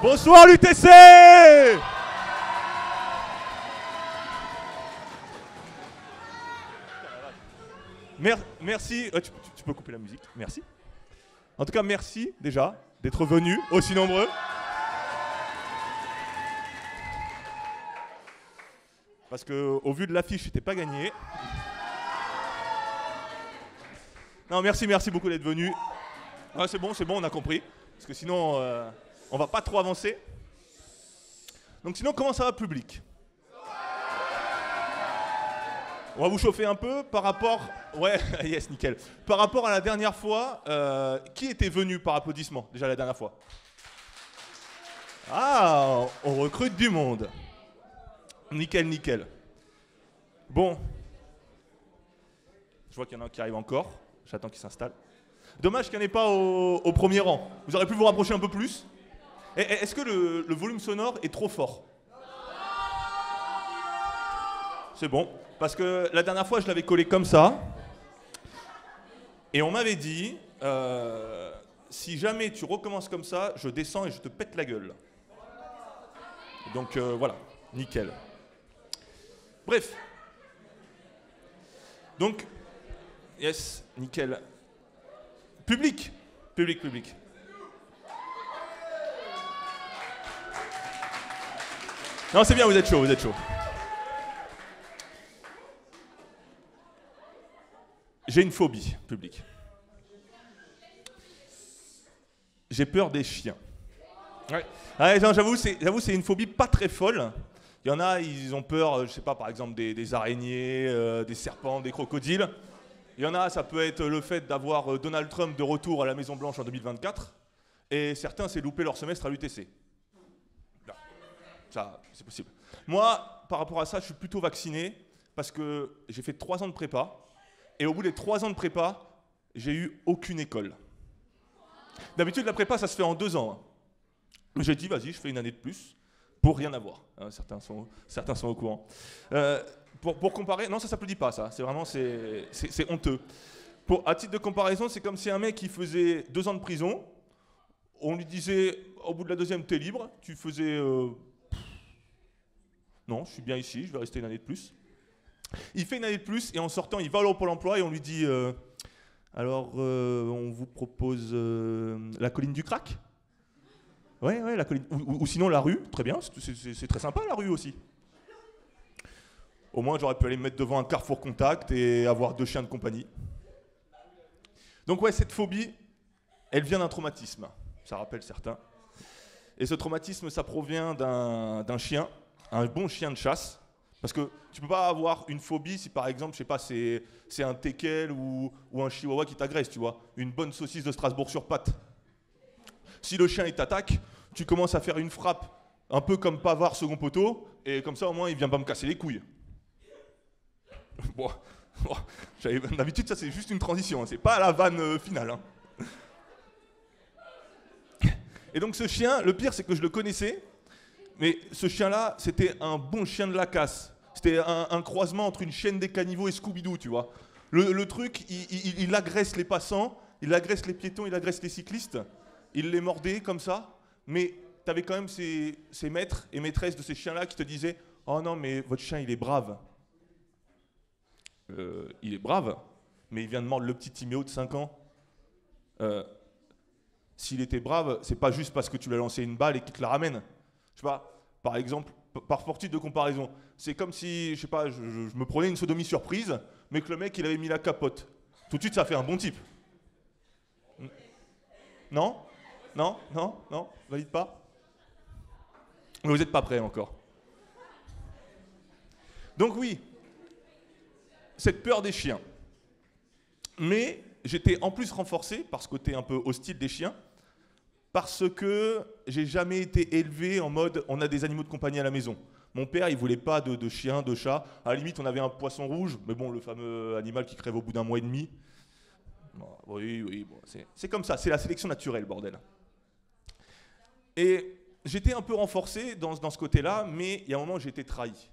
Bonsoir l'UTC. Merci, tu peux couper la musique, merci. En tout cas, merci déjà d'être venus aussi nombreux. Parce que au vu de l'affiche, c'était pas gagné. Non, merci beaucoup d'être venus. Ouais, c'est bon, on a compris. Parce que sinon, on va pas trop avancer. Donc sinon, comment ça va, public? On va vous chauffer un peu par rapport... Ouais, yes, nickel. Par rapport à la dernière fois, qui était venu par applaudissement, déjà la dernière fois? Ah, on recrute du monde. Nickel. Bon. Je vois qu'il y en a un qui arrive encore. J'attends qu'il s'installe. Dommage qu'il n'y en ait pas au premier rang. Vous auriez pu vous rapprocher un peu plus. Est-ce que le volume sonore est trop fort? C'est bon. Parce que la dernière fois, je l'avais collé comme ça. Et on m'avait dit, si jamais tu recommences comme ça, je descends et je te pète la gueule. Donc voilà, nickel. Bref. Donc, yes, nickel. Public. Non, c'est bien, vous êtes chaud. J'ai une phobie, public. J'ai peur des chiens. Ouais. Ouais, j'avoue, c'est une phobie pas très folle. Il y en a, ils ont peur, je sais pas, par exemple, des araignées, des serpents, des crocodiles. Il y en a, ça peut être le fait d'avoir Donald Trump de retour à la Maison-Blanche en 2024. Et certains, c'est louper leur semestre à l'UTC. Ça, c'est possible. Moi, par rapport à ça, je suis plutôt vacciné parce que j'ai fait 3 ans de prépa. Et au bout des 3 ans de prépa, j'ai eu aucune école. D'habitude, la prépa, ça se fait en 2 ans. Hein. J'ai dit, vas-y, je fais une année de plus pour rien avoir. Hein, certains sont au courant. Pour comparer, non, ça s'applaudit pas, ça. C'est vraiment, c'est honteux. À titre de comparaison, c'est comme si un mec qui faisait 2 ans de prison, on lui disait, au bout de la 2e, t'es libre. Tu faisais, non, je suis bien ici, je vais rester une année de plus. Il fait une année de plus et en sortant, il va au Pôle emploi et on lui dit alors, on vous propose la colline du crack. Ouais, la colline. Ou sinon la rue, très bien, c'est très sympa la rue aussi. Au moins, j'aurais pu aller me mettre devant un Carrefour Contact et avoir 2 chiens de compagnie. Donc ouais, cette phobie, elle vient d'un traumatisme, ça rappelle certains. Et ce traumatisme, ça provient d'un chien, un bon chien de chasse. Parce que tu peux pas avoir une phobie si par exemple, je sais pas, c'est un teckel ou un chihuahua qui t'agresse, tu vois. Une bonne saucisse de Strasbourg sur pattes. Si le chien il t'attaque, tu commences à faire une frappe un peu comme Pavard second poteau, et comme ça au moins il vient pas me casser les couilles. Bon, d'habitude ça c'est juste une transition, hein, c'est pas la vanne finale. Hein. Et donc ce chien, le pire c'est que je le connaissais. Mais ce chien-là, c'était un bon chien de la casse. C'était un croisement entre une chienne des caniveaux et Scooby-Doo, tu vois. Le truc, il agresse les passants, il agresse les piétons, il agresse les cyclistes. Il les mordait comme ça. Mais tu avais quand même ces maîtres et maîtresses de ces chiens-là qui te disaient « Oh non, mais votre chien, il est brave. » Il est brave, mais il vient de mordre le petit Timéo de 5 ans. S'il était brave, c'est pas juste parce que tu lui as lancé une balle et qu'il te la ramène. Je sais pas, par exemple, par sportif de comparaison, c'est comme si, je sais pas, je me prenais une sodomie surprise, mais que le mec, il avait mis la capote. Tout de suite, ça fait un bon type. Non, valide pas. Mais vous n'êtes pas prêts encore. Donc oui, cette peur des chiens. Mais j'étais en plus renforcé par ce côté un peu hostile des chiens, parce que j'ai jamais été élevé en mode on a des animaux de compagnie à la maison. Mon père, il voulait pas de chiens, de chats. À la limite, on avait un poisson rouge, mais bon, le fameux animal qui crève au bout d'1 mois et demi. Bon, oui, bon, c'est comme ça, c'est la sélection naturelle, bordel. Et j'étais un peu renforcé dans ce côté-là, mais il y a un moment où j'ai été trahi.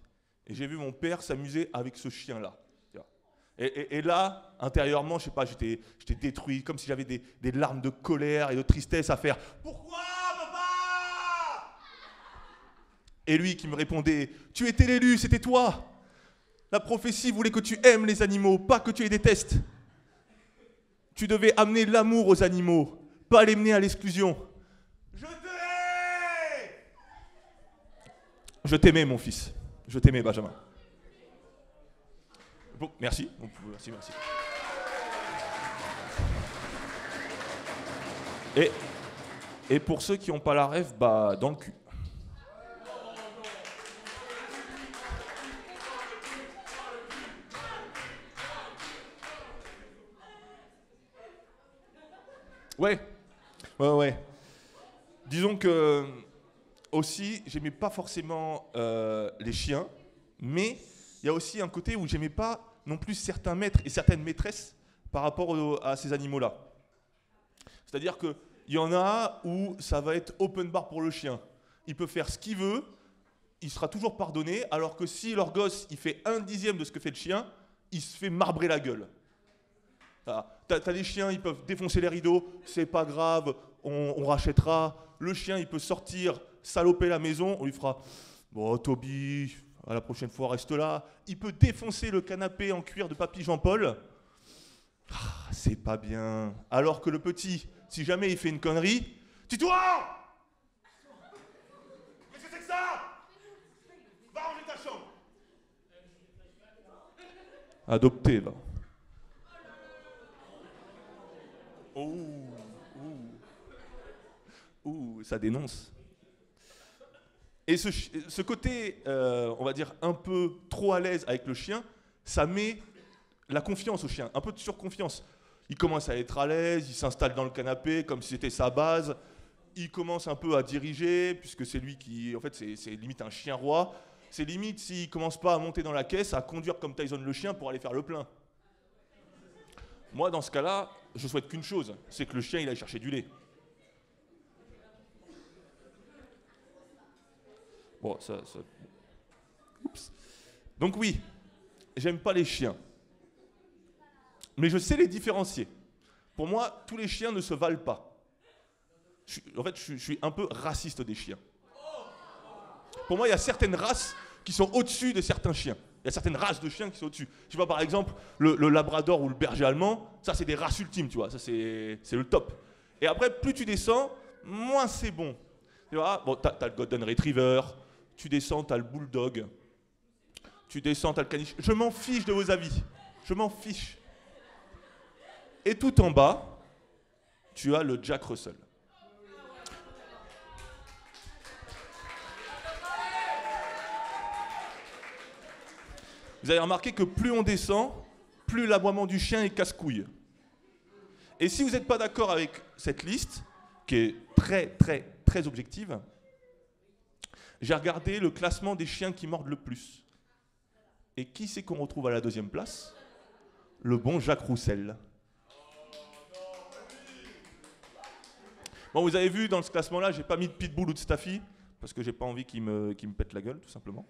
Et j'ai vu mon père s'amuser avec ce chien-là. Et là, intérieurement, je sais pas, j'étais détruit, comme si j'avais des larmes de colère et de tristesse à faire. Pourquoi, papa? Et lui qui me répondait, tu étais l'élu, c'était toi. La prophétie voulait que tu aimes les animaux, pas que tu les détestes. Tu devais amener l'amour aux animaux, pas les mener à l'exclusion. Je t'aimais! Je t'aimais, mon fils. Je t'aimais, Benjamin. Bon, merci. Merci. Et pour ceux qui n'ont pas la rêve, bah, dans le cul. Ouais. Disons que aussi, j'aimais pas forcément les chiens, mais il y a aussi un côté où j'aimais pas non plus certains maîtres et certaines maîtresses par rapport à ces animaux-là. C'est-à-dire qu'il y en a où ça va être open bar pour le chien. Il peut faire ce qu'il veut, il sera toujours pardonné, alors que si leur gosse il fait 1/10 de ce que fait le chien, il se fait marbrer la gueule. T'as des chiens, ils peuvent défoncer les rideaux, c'est pas grave, on rachètera. Le chien, il peut sortir, saloper la maison, on lui fera « Bon, Toby, à la prochaine fois, reste là. » Il peut défoncer le canapé en cuir de papy Jean-Paul. C'est pas bien. Alors que le petit, si jamais il fait une connerie, « Tais-toi ! Qu'est-ce que c'est que ça ? Va ranger ta chambre !» Adopté, va. Ça dénonce. Et ce côté, on va dire, un peu trop à l'aise avec le chien, ça met la confiance au chien, un peu de surconfiance. Il commence à être à l'aise, il s'installe dans le canapé comme si c'était sa base. Il commence un peu à diriger, puisque c'est lui qui, en fait, c'est limite un chien roi. C'est limite s'il commence pas à monter dans la caisse, à conduire comme Tyson le chien pour aller faire le plein. Moi, dans ce cas-là, je souhaite qu'une chose, c'est que le chien il aille chercher du lait. Bon, ça... Oups. Donc oui, j'aime pas les chiens. Mais je sais les différencier. Pour moi, tous les chiens ne se valent pas. Je suis un peu raciste des chiens. Pour moi, il y a certaines races qui sont au-dessus de certains chiens. Il y a certaines races de chiens qui sont au-dessus. Je sais pas, par exemple, le labrador ou le berger allemand, ça c'est des races ultimes, tu vois, ça c'est le top. Et après, plus tu descends, moins c'est bon. Tu vois, bon, t'as le golden retriever, tu descends, t'as le bulldog, tu descends, t'as le caniche. Je m'en fiche de vos avis, je m'en fiche. Et tout en bas, tu as le Jack Russell. Vous avez remarqué que plus on descend, plus l'aboiement du chien est casse-couille. Et si vous n'êtes pas d'accord avec cette liste, qui est très objective, j'ai regardé le classement des chiens qui mordent le plus. Et qui c'est qu'on retrouve à la 2e place ? Le bon Jack Russell. Bon, vous avez vu, dans ce classement-là, j'ai pas mis de pitbull ou de staffy, parce que j'ai pas envie qu'il me pète la gueule, tout simplement.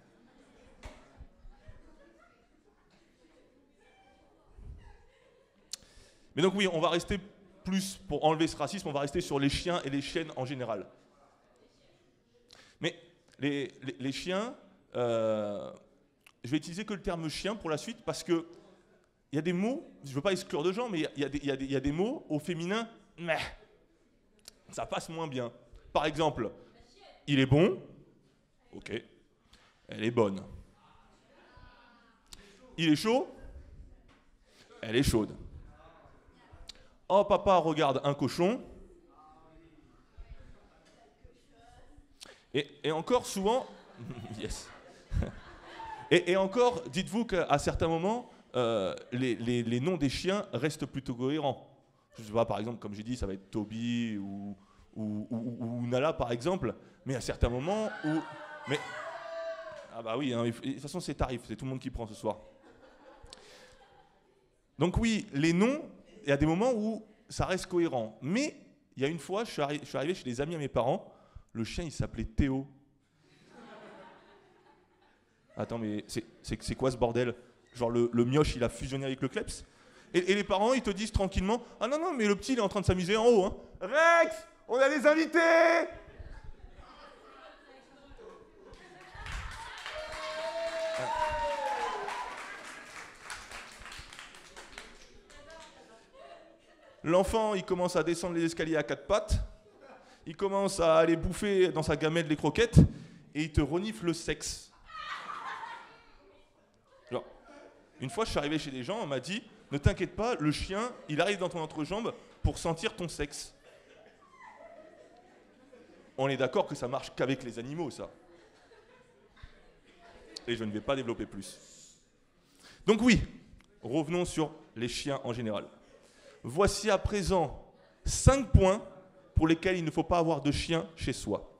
Mais donc oui, on va rester plus, pour enlever ce racisme, on va rester sur les chiens et les chiennes en général. Mais les chiens, je vais utiliser que le terme chien pour la suite, parce que il y a des mots, je ne veux pas exclure de gens, mais il y a des mots au féminin, mais ça passe moins bien. Par exemple, il est bon, ok, elle est bonne. Il est chaud, elle est chaude. Oh, papa regarde un cochon. Et encore souvent, yes. Et encore, dites-vous qu'à certains moments, les noms des chiens restent plutôt cohérents. Je sais pas, par exemple, comme j'ai dit, ça va être Toby ou Nala, par exemple. Mais à certains moments où... Mais, ah bah oui, hein, de toute façon c'est tarif, c'est tout le monde qui prend ce soir. Donc oui, les noms... Il y a des moments où ça reste cohérent. Mais il y a une fois, je suis arrivé chez des amis à mes parents, le chien il s'appelait Théo. Attends, mais c'est quoi ce bordel ? Genre le mioche il a fusionné avec le kleps ? Et les parents ils te disent tranquillement, ah non, mais le petit il est en train de s'amuser en haut. Hein. Rex, on a des invités ! L'enfant, il commence à descendre les escaliers à quatre pattes, il commence à aller bouffer dans sa gamelle les croquettes, et il te renifle le sexe. Genre, une fois, je suis arrivé chez des gens, on m'a dit, ne t'inquiète pas, le chien, il arrive dans ton entrejambe pour sentir ton sexe. On est d'accord que ça marche qu'avec les animaux, ça. Et je ne vais pas développer plus. Donc oui, revenons sur les chiens en général. Voici à présent 5 points pour lesquels il ne faut pas avoir de chien chez soi.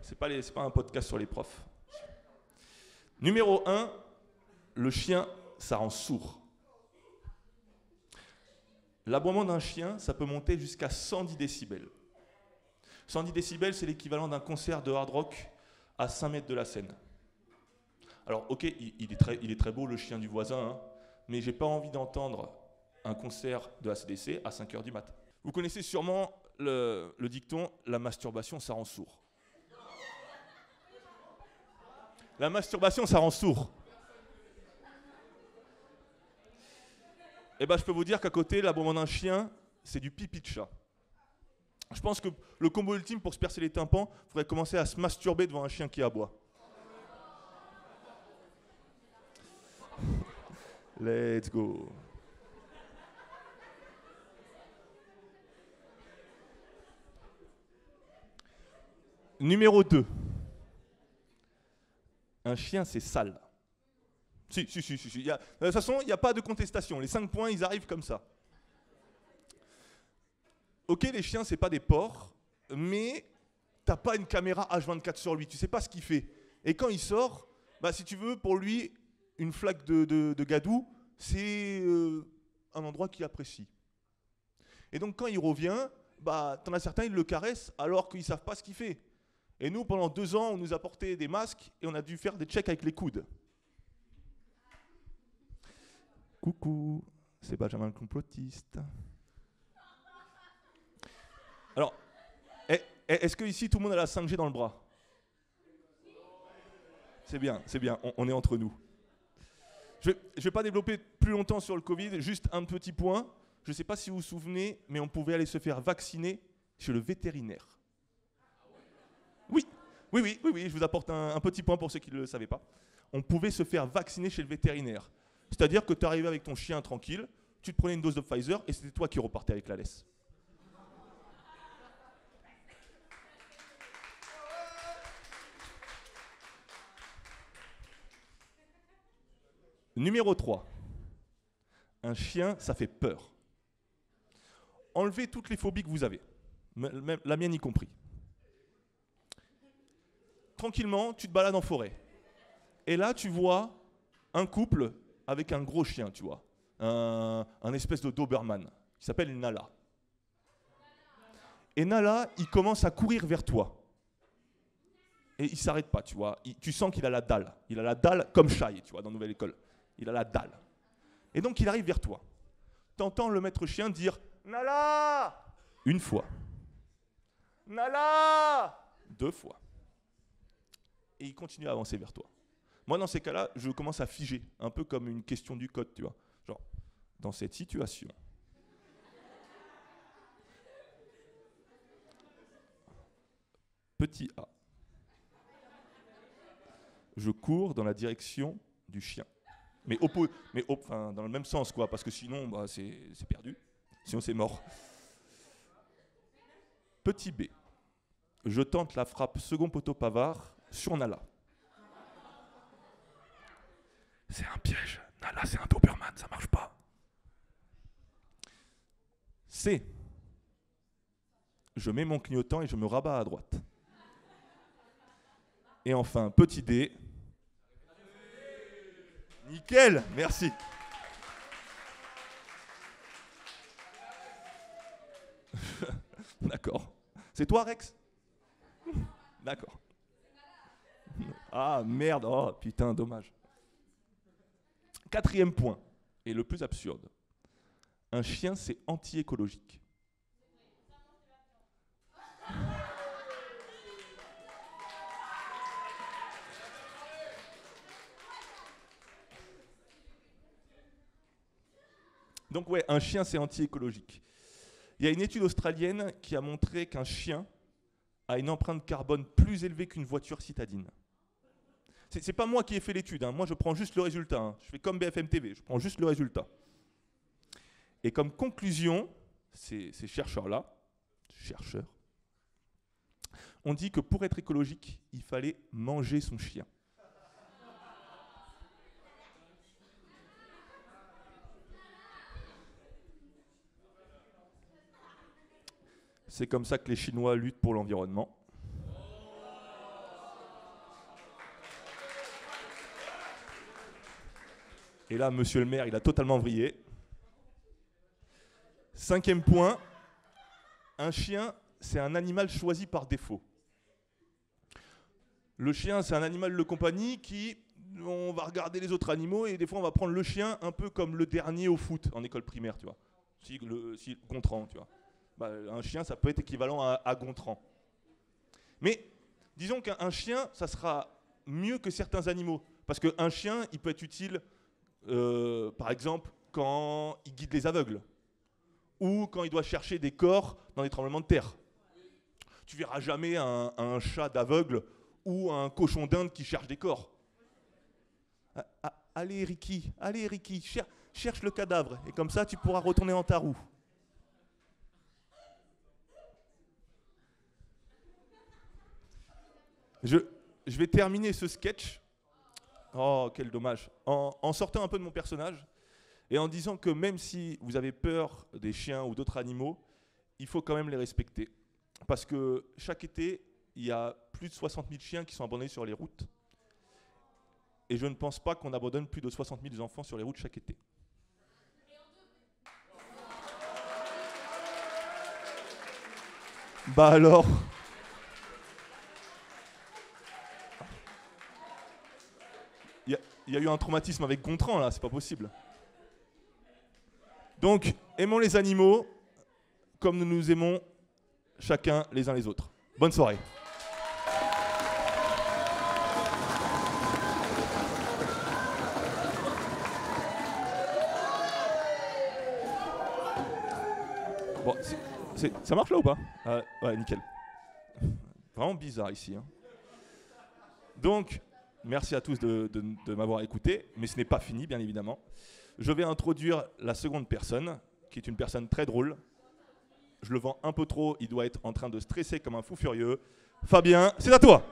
C'est pas un podcast sur les profs. Numéro 1, le chien, ça rend sourd. L'aboiement d'un chien, ça peut monter jusqu'à 110 décibels. 110 décibels, c'est l'équivalent d'un concert de hard rock à 5 mètres de la scène. Alors, ok, il est très beau, le chien du voisin, hein, mais j'ai pas envie d'entendre un concert de AC/DC à 5 heures du mat'. Vous connaissez sûrement le dicton « la masturbation, ça rend sourd ». La masturbation, ça rend sourd. Eh bien, je peux vous dire qu'à côté, l'aboiement d'un chien, c'est du pipi de chat. Je pense que le combo ultime pour se percer les tympans, il faudrait commencer à se masturber devant un chien qui aboie. Let's go. Numéro 2. Un chien, c'est sale. Si. De toute façon, il n'y a pas de contestation. Les 5 points, ils arrivent comme ça. Ok, les chiens, c'est pas des porcs, mais t'as pas une caméra H24 sur lui. Tu sais pas ce qu'il fait. Et quand il sort, bah, si tu veux, pour lui, une flaque de gadou, c'est un endroit qu'il apprécie. Et donc, quand il revient, bah, t'en as certains, ils le caressent alors qu'ils savent pas ce qu'il fait. Et nous, pendant 2 ans, on nous a porté des masques et on a dû faire des checks avec les coudes. Coucou, c'est Benjamin le complotiste. Alors, est-ce que ici tout le monde a la 5G dans le bras? C'est bien, on est entre nous. Je vais pas développer plus longtemps sur le Covid, juste un petit point. Je ne sais pas si vous vous souvenez, mais on pouvait aller se faire vacciner chez le vétérinaire. Oui, je vous apporte un petit point pour ceux qui ne le savaient pas. On pouvait se faire vacciner chez le vétérinaire. C'est-à-dire que tu arrivais avec ton chien tranquille, tu te prenais une dose de Pfizer et c'était toi qui repartais avec la laisse. Numéro 3. Un chien, ça fait peur. Enlevez toutes les phobies que vous avez, même la mienne y compris. Tranquillement, tu te balades en forêt. Et là, tu vois un couple avec un gros chien, tu vois. Un espèce de Doberman qui s'appelle Nala. Et Nala, il commence à courir vers toi. Et il ne s'arrête pas, tu vois. Tu sens qu'il a la dalle. Il a la dalle comme Shai, tu vois, dans Nouvelle École. Il a la dalle. Et donc, il arrive vers toi. T'entends le maître chien dire « Nala !» 1 fois. « Nala !» 2 fois. Et il continue à avancer vers toi. Moi, dans ces cas-là, je commence à figer, un peu comme une question du code, tu vois. Genre, dans cette situation, petit a, je cours dans la direction du chien. Mais enfin, dans le même sens, quoi, parce que sinon, bah, c'est perdu. Sinon, c'est mort. Petit b, je tente la frappe second poteau Pavard sur Nala. C'est un piège. Nala, c'est un Doberman, ça marche pas. C. Je mets mon clignotant et je me rabats à droite. Et enfin, petit D. Nickel, merci. D'accord. C'est toi, Rex? D'accord. Ah, merde. Oh, putain, dommage. 4e point, et le plus absurde. Un chien, c'est anti-écologique. Donc ouais, un chien, c'est anti-écologique. Il y a une étude australienne qui a montré qu'un chien a une empreinte carbone plus élevée qu'une voiture citadine. C'est pas moi qui ai fait l'étude, hein. Moi je prends juste le résultat. Hein. Je fais comme BFM TV, je prends juste le résultat. Et comme conclusion, ces chercheurs-là, ont dit que pour être écologique, il fallait manger son chien. C'est comme ça que les Chinois luttent pour l'environnement. Et là, monsieur le maire, il a totalement vrillé. 5e point, un chien, c'est un animal choisi par défaut. Le chien, c'est un animal de compagnie qui, on va regarder les autres animaux et des fois, on va prendre le chien un peu comme le dernier au foot en école primaire, tu vois. Si Gontran, tu vois. Bah, un chien, ça peut être équivalent à Gontran. Mais disons qu'un chien, ça sera mieux que certains animaux. Parce qu'un chien, il peut être utile, par exemple, quand il guide les aveugles. Ou quand il doit chercher des corps dans des tremblements de terre. Tu verras jamais un chat d'aveugle ou un cochon d'Inde qui cherche des corps. Allez Ricky, cherche le cadavre. Et comme ça, tu pourras retourner dans ta roue. Je vais terminer ce sketch, oh quel dommage, en sortant un peu de mon personnage et en disant que même si vous avez peur des chiens ou d'autres animaux, il faut quand même les respecter. Parce que chaque été, il y a plus de 60 000 chiens qui sont abandonnés sur les routes. Et je ne pense pas qu'on abandonne plus de 60 000 enfants sur les routes chaque été. Bah alors... Il y a eu un traumatisme avec Gontran, là, c'est pas possible. Donc, aimons les animaux comme nous nous aimons chacun les uns les autres. Bonne soirée. Bon, ça marche là ou pas? Ouais, nickel. Vraiment bizarre ici. Hein. Donc... Merci à tous de m'avoir écouté, mais ce n'est pas fini, bien évidemment. Je vais introduire la seconde personne, qui est une personne très drôle. Je le vends un peu trop, il doit être en train de stresser comme un fou furieux. Fabien, c'est à toi!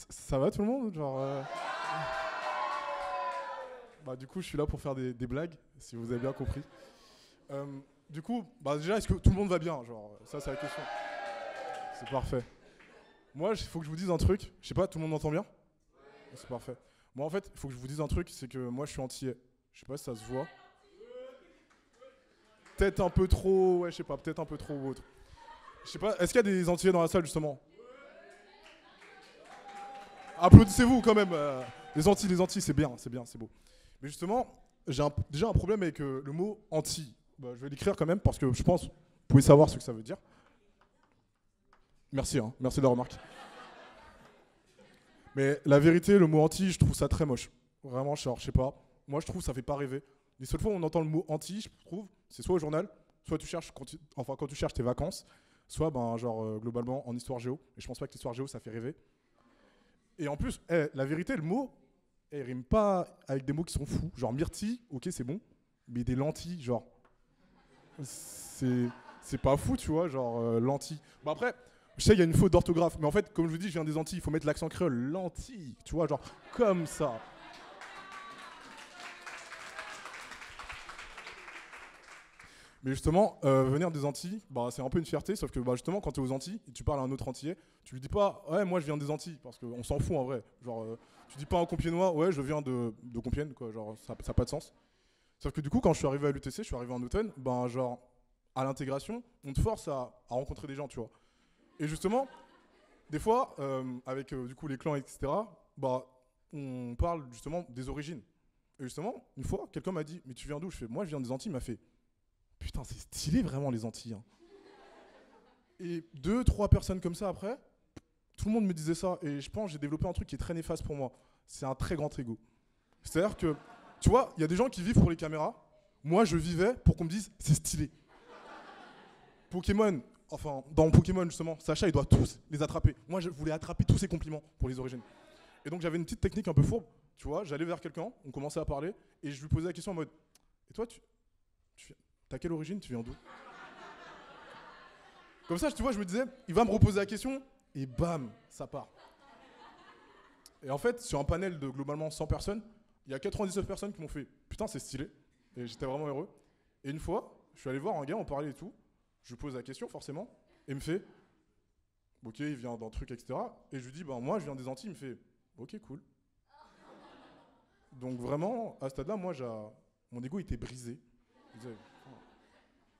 Ça va tout le monde genre, Bah, du coup, je suis là pour faire des blagues, si vous avez bien compris. Du coup, bah, déjà, est-ce que tout le monde va bien genre, ça, c'est la question. C'est parfait. Moi, il faut que je vous dise un truc. Je sais pas, tout le monde m'entend bien? C'est parfait. Moi, en fait, il faut que je vous dise un truc, c'est que moi, je suis antillais. Je sais pas si ça se voit. Peut-être un peu trop, ouais, je sais pas, peut-être un peu trop ou autre. Je sais pas, est-ce qu'il y a des antillais dans la salle, justement? Applaudissez-vous quand même. Les Antilles, c'est bien, c'est beau. Mais justement, j'ai déjà un problème avec le mot anti. Bah, je vais l'écrire quand même parce que je pense que vous pouvez savoir ce que ça veut dire. Merci, hein, merci de la remarque. Mais la vérité, le mot anti, je trouve ça très moche. Vraiment, genre, je sais pas. Moi, je trouve que ça fait pas rêver. Les seules fois où on entend le mot anti, je trouve, c'est soit au journal, soit tu cherches quand tu cherches tes vacances, soit ben, genre, globalement en histoire géo. Et je pense pas que l'histoire géo, ça fait rêver. Et en plus, la vérité, le mot, il rime pas avec des mots qui sont fous. Genre myrtille, ok, c'est bon. Mais des lentilles, genre. C'est pas fou, tu vois, genre lentilles. Bon, après, je sais qu'il y a une faute d'orthographe. Mais en fait, comme je vous dis, je viens des Antilles, il faut mettre l'accent créole. Lentilles, tu vois, genre comme ça. Mais justement, venir des Antilles, bah, c'est un peu une fierté, sauf que bah, justement, quand tu es aux Antilles et tu parles à un autre Antillais, tu lui dis pas « Ouais, moi je viens des Antilles », parce qu'on s'en fout en vrai. Genre, tu dis pas à un Compiègnois « Ouais, je viens de Compiègne », quoi, genre, ça n'a pas de sens. Sauf que du coup, quand je suis arrivé à l'UTC, je suis arrivé en automne, ben genre, à l'intégration, on te force à rencontrer des gens, tu vois. Et justement, des fois, avec du coup les clans, etc., bah, on parle justement des origines. Et justement, une fois, quelqu'un m'a dit, mais tu viens d'où? Je fais, moi je viens des Antilles. Il m'a fait, putain, c'est stylé vraiment les Antilles, hein. Et 2, 3 personnes comme ça après, tout le monde me disait ça. Et je pense que j'ai développé un truc qui est très néfaste pour moi. C'est un très grand ego. C'est-à-dire que, tu vois, il y a des gens qui vivent pour les caméras. Moi, je vivais pour qu'on me dise, c'est stylé. Pokémon, enfin, dans Pokémon justement, Sacha, il doit tous les attraper. Moi, je voulais attraper tous ces compliments pour les origines. Et donc, j'avais une petite technique un peu fourbe. Tu vois, j'allais vers quelqu'un, on commençait à parler, et je lui posais la question en mode, et toi, t'as quelle origine? Tu viens d'où? Comme ça, tu vois, je me disais, il va me reposer la question, et bam, ça part. Et en fait, sur un panel de globalement 100 personnes, il y a 99 personnes qui m'ont fait, putain, c'est stylé. Et j'étais vraiment heureux. Et une fois, je suis allé voir un gars, on parlait et tout. Je lui pose la question, forcément. Et il me fait, ok, il vient d'un truc, etc. Et je lui dis, ben moi, je viens des Antilles. Il me fait, ok, cool. Donc vraiment, à ce stade-là, moi, mon ego était brisé.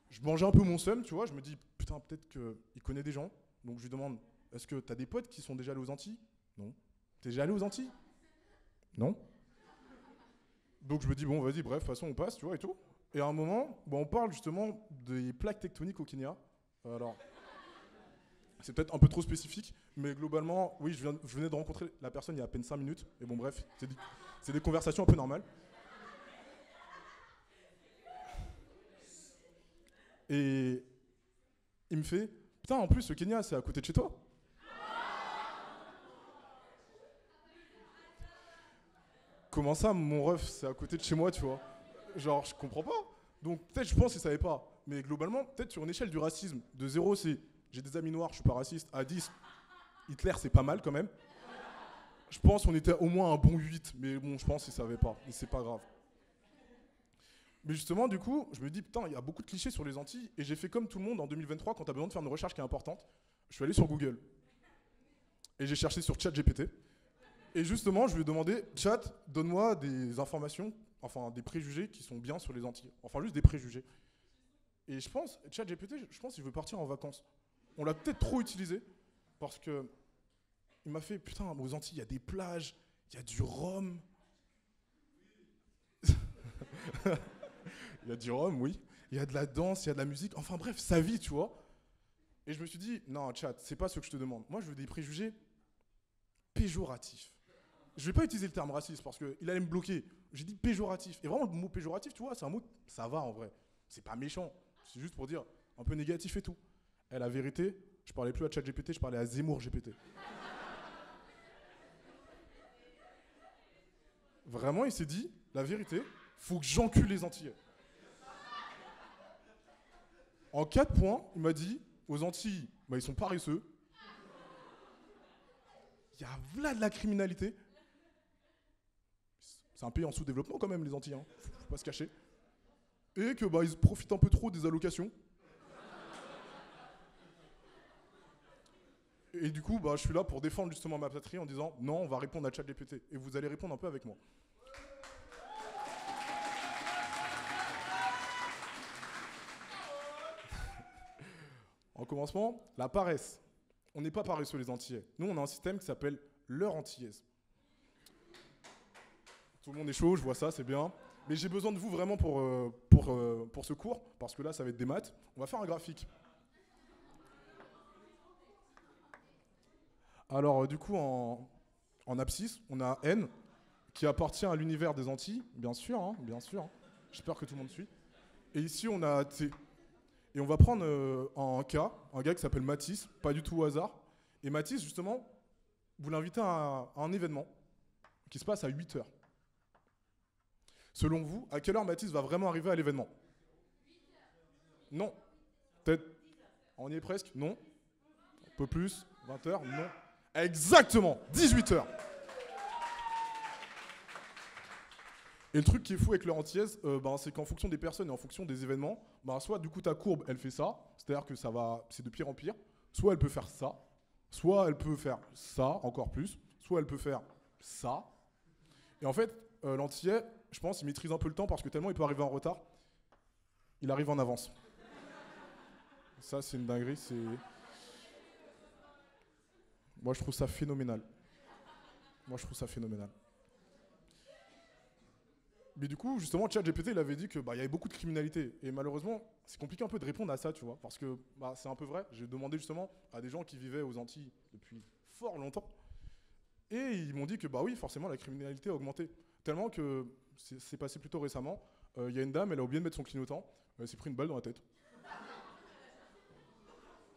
Je mangeais un peu mon seum, tu vois. Je me dis, putain, peut-être qu'il connaît des gens. Donc je lui demande, est-ce que t'as des potes qui sont déjà allés aux Antilles? Non. T'es déjà allé aux Antilles? Non. Donc je me dis, bon, vas-y, bref, de toute façon, on passe, tu vois, et tout. Et à un moment, bon, on parle justement des plaques tectoniques au Kenya. Alors, c'est peut-être un peu trop spécifique, mais globalement, oui, je venais de rencontrer la personne il y a à peine 5 minutes. Et bon, bref, c'est des conversations un peu normales. Et il me fait, putain, en plus, le Kenya, c'est à côté de chez toi. Comment ça, mon ref, c'est à côté de chez moi, tu vois? Genre, je comprends pas. Donc, peut-être, je pense qu'il savait pas. Mais globalement, peut-être sur une échelle du racisme, de 0, c'est j'ai des amis noirs, je suis pas raciste, à 10, Hitler, c'est pas mal quand même. Je pense qu'on était au moins un bon 8, mais bon, je pense qu'il savait pas. Et c'est pas grave. Mais justement, du coup, je me dis, putain, il y a beaucoup de clichés sur les Antilles. Et j'ai fait comme tout le monde en 2023, quand tu as besoin de faire une recherche qui est importante. Je suis allé sur Google. Et j'ai cherché sur ChatGPT. Et justement, je lui ai demandé, chat, donne-moi des informations, enfin des préjugés qui sont bien sur les Antilles. Enfin, juste des préjugés. Et je pense, ChatGPT, je pense qu'il veut partir en vacances. On l'a peut-être trop utilisé, parce que il m'a fait, putain, aux Antilles, il y a des plages, il y a du rhum. Il y a du rhum, oui. Il y a de la danse, il y a de la musique. Enfin bref, sa vie, tu vois. Et je me suis dit, non, chat, c'est pas ce que je te demande. Moi, je veux des préjugés péjoratifs. Je vais pas utiliser le terme raciste parce qu'il allait me bloquer. J'ai dit péjoratif. Et vraiment, le mot péjoratif, tu vois, c'est un mot, ça va en vrai. C'est pas méchant. C'est juste pour dire un peu négatif et tout. Et la vérité, je parlais plus à ChatGPT, je parlais à Zemmour GPT. Vraiment, il s'est dit, la vérité, faut que j'encule les Antillais. En 4 points, il m'a dit, aux Antilles, bah, ils sont paresseux. Il y a là de la criminalité. C'est un pays en sous-développement quand même, les Antilles, hein. Faut pas se cacher. Et que bah, ils profitent un peu trop des allocations. Et du coup, bah, je suis là pour défendre justement ma patrie en disant, non, on va répondre à ChatGPT. Et vous allez répondre un peu avec moi. En commencement, la paresse. On n'est pas paresseux les Antillais. Nous, on a un système qui s'appelle l'heure antillaise. Tout le monde est chaud, je vois ça, c'est bien. Mais j'ai besoin de vous vraiment pour ce cours, parce que là, ça va être des maths. On va faire un graphique. Alors, du coup, en abscisse, on a N, qui appartient à l'univers des Antilles, bien sûr, hein, bien sûr. Hein. J'espère que tout le monde suit. Et ici, on a T. Et on va prendre un gars qui s'appelle Mathis, pas du tout au hasard. Et Mathis, justement, vous l'invitez à un événement qui se passe à 8h. Selon vous, à quelle heure Mathis va vraiment arriver à l'événement? Non. Peut-être. On y est presque? Non. Un peu plus? 20h? Non. Exactement, 18h. Et le truc qui est fou avec l'heure antillaise, c'est qu'en fonction des personnes et en fonction des événements, soit du coup ta courbe elle fait ça, c'est-à-dire que c'est de pire en pire, soit elle peut faire ça, soit elle peut faire ça encore plus, soit elle peut faire ça. Et en fait, l'antillais, je pense, il maîtrise un peu le temps parce que tellement il peut arriver en retard, il arrive en avance. Ça, c'est une dinguerie. Moi, je trouve ça phénoménal. Moi, je trouve ça phénoménal. Mais du coup, justement, ChatGPT, il avait dit que il y avait beaucoup de criminalité. Et malheureusement, c'est compliqué un peu de répondre à ça, tu vois. Parce que c'est un peu vrai. J'ai demandé justement à des gens qui vivaient aux Antilles depuis fort longtemps. Et ils m'ont dit que oui, forcément, la criminalité a augmenté. Tellement que c'est passé plutôt récemment. Il y a une dame, elle a oublié de mettre son clignotant. Elle s'est pris une balle dans la tête.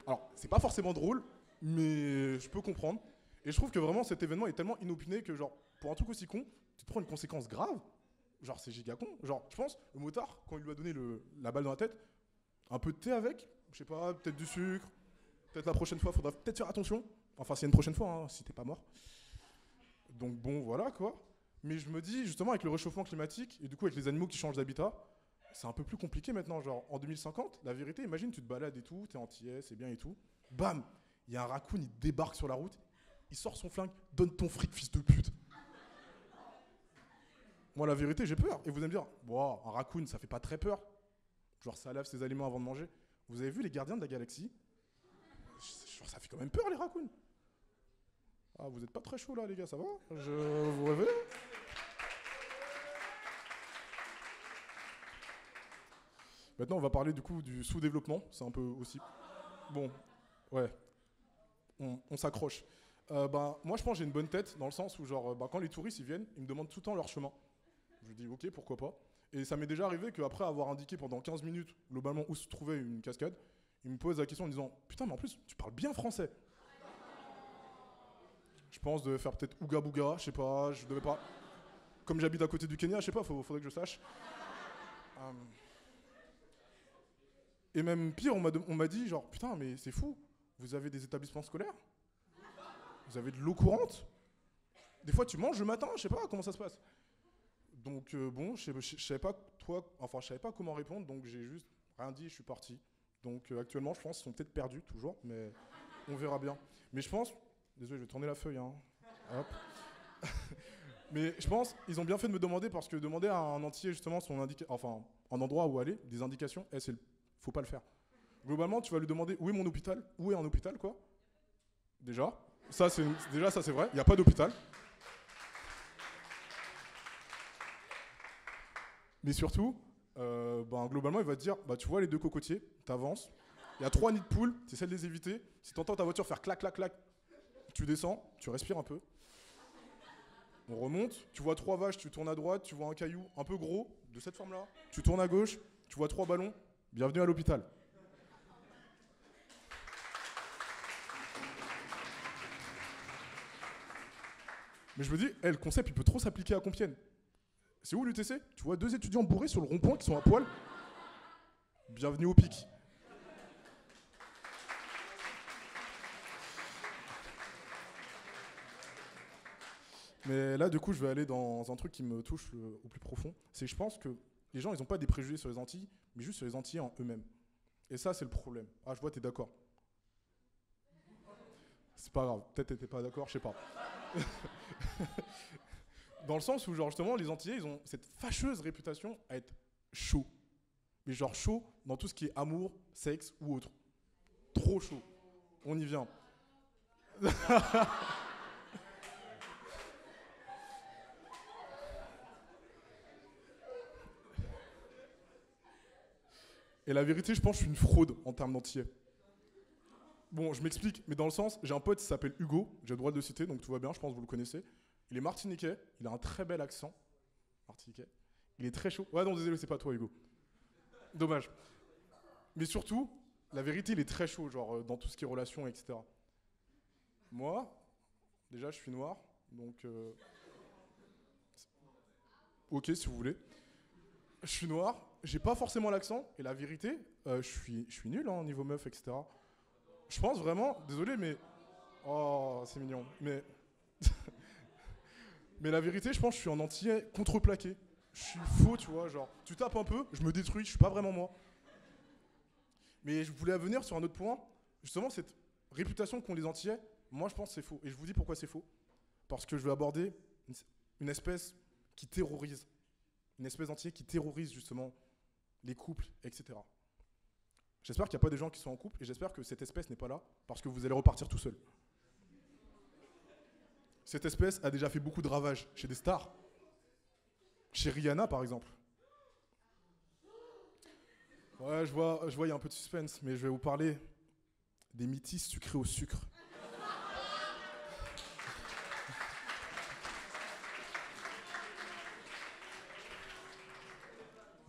Alors, c'est pas forcément drôle, mais je peux comprendre. Et je trouve que vraiment cet événement est tellement inopiné que, genre, pour un truc aussi con, tu te prends une conséquence grave. Genre, c'est giga con. Genre, je pense, le motard, quand il lui a donné la balle dans la tête, un peu de thé avec, je sais pas, peut-être du sucre, peut-être la prochaine fois, faudra peut-être faire attention. Enfin, s'il y a une prochaine fois, hein, si t'es pas mort. Donc bon, voilà quoi. Mais je me dis, justement, avec le réchauffement climatique, et du coup avec les animaux qui changent d'habitat, c'est un peu plus compliqué maintenant. Genre, en 2050, la vérité, imagine, tu te balades et tout, t'es antillais, c'est bien et tout. Bam, il y a un raccoon, il débarque sur la route, il sort son flingue, donne ton fric, fils de pute. Moi, la vérité, j'ai peur. Et vous allez me dire, wow, un raccoon, ça fait pas très peur. Genre, ça lave ses aliments avant de manger. Vous avez vu les gardiens de la galaxie? Genre, ça fait quand même peur, les raccoons. Ah, vous êtes pas très chaud là, les gars, ça va? Vous rêvez? Maintenant, on va parler du coup du sous-développement. C'est un peu aussi. Bon, ouais, on s'accroche. Moi, je pense que j'ai une bonne tête dans le sens où, genre, quand les touristes ils viennent, ils me demandent tout le temps leur chemin. Je dis, ok, pourquoi pas. Et ça m'est déjà arrivé qu'après avoir indiqué pendant 15 minutes, globalement, où se trouvait une cascade, ils me posent la question en disant, putain, mais en plus, tu parles bien français. Je pense de faire peut-être Ouga Bouga, je sais pas, je devais pas. Comme j'habite à côté du Kenya, je sais pas, faudrait que je sache. Et même pire, on m'a dit genre, putain, mais c'est fou, vous avez des établissements scolaires? Vous avez de l'eau courante? Des fois, tu manges le matin, je sais pas comment ça se passe. Donc bon, je savais pas je savais pas comment répondre, donc j'ai juste rien dit, je suis parti. Donc actuellement, je pense qu'ils sont peut-être perdus toujours, mais on verra bien. Mais je pense, désolé, je vais tourner la feuille, hein. Hop. Mais je pense, ils ont bien fait de me demander parce que demander à un entier justement un endroit où aller, des indications, faut pas le faire. Globalement, tu vas lui demander où est mon hôpital, où est un hôpital quoi. Déjà, ça c'est vrai, il n'y a pas d'hôpital. Mais surtout, globalement, il va te dire, tu vois les deux cocotiers, t'avances, il y a 3 nids de poules, tu essaies de les éviter. Si t'entends ta voiture faire clac, clac, clac, tu descends, tu respires un peu. On remonte, tu vois 3 vaches, tu tournes à droite, tu vois un caillou un peu gros, de cette forme-là, tu tournes à gauche, tu vois 3 ballons, bienvenue à l'hôpital. Mais je me dis, le concept, il peut trop s'appliquer à Compiègne. C'est où l'UTC? Tu vois 2 étudiants bourrés sur le rond-point qui sont à poil. Bienvenue au pic. Mais là, du coup, je vais aller dans un truc qui me touche au plus profond. C'est que je pense que les gens, ils n'ont pas des préjugés sur les Antilles, mais juste sur les Antillais en eux-mêmes. Et ça, c'est le problème. Ah, je vois, t'es d'accord. C'est pas grave. Peut-être t'étais pas d'accord, je sais pas. Dans le sens où, genre, justement, les Antillais, ils ont cette fâcheuse réputation à être chauds. Mais genre chaud dans tout ce qui est amour, sexe ou autre. Trop chaud. On y vient. Et la vérité, je pense que je suis une fraude en termes d'antillais. Bon, je m'explique, mais dans le sens, j'ai un pote qui s'appelle Hugo, j'ai le droit de le citer, donc tout va bien, je pense que vous le connaissez. Il est martiniquais, il a un très bel accent. Martiniquais. Il est très chaud. Ouais, non, désolé, c'est pas toi, Hugo. Dommage. Mais surtout, la vérité, il est très chaud, genre dans tout ce qui est relations, etc. Moi, déjà, je suis noir, donc... ok, si vous voulez. Je suis noir, j'ai pas forcément l'accent, et la vérité, je suis nul au niveau meuf, etc. Je pense vraiment, désolé, mais... Oh, c'est mignon. Mais... mais la vérité, je pense que je suis un antillais contreplaqué. Je suis faux, tu vois, genre, tu tapes un peu, je me détruis, je suis pas vraiment moi. Mais je voulais venir sur un autre point, justement, cette réputation qu'ont les Antillais, moi je pense que c'est faux. Et je vous dis pourquoi c'est faux. Parce que je vais aborder une espèce qui terrorise. Une espèce d'Antillais qui terrorise justement les couples, etc. J'espère qu'il n'y a pas des gens qui sont en couple et j'espère que cette espèce n'est pas là parce que vous allez repartir tout seul. Cette espèce a déjà fait beaucoup de ravages chez des stars. Chez Rihanna, par exemple. Ouais, je vois, il y a un peu de suspense, mais je vais vous parler des métis sucrés au sucre.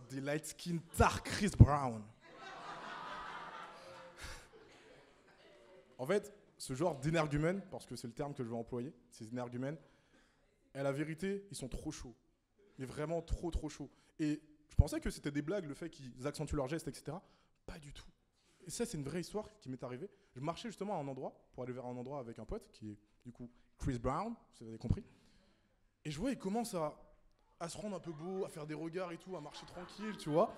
Des light skin tard Chris Brown. En fait, ce genre d'énergumène, parce que c'est le terme que je vais employer, ces énergumènes, à la vérité, ils sont trop chauds. Mais vraiment trop chauds. Et je pensais que c'était des blagues, le fait qu'ils accentuent leurs gestes, etc. Pas du tout. Et ça, c'est une vraie histoire qui m'est arrivée. Je marchais justement à un endroit, pour aller vers un endroit avec un pote, qui est du coup Chris Brown, vous avez compris. Et je vois, il commence à se rendre un peu beau, à faire des regards et tout, à marcher tranquille, tu vois.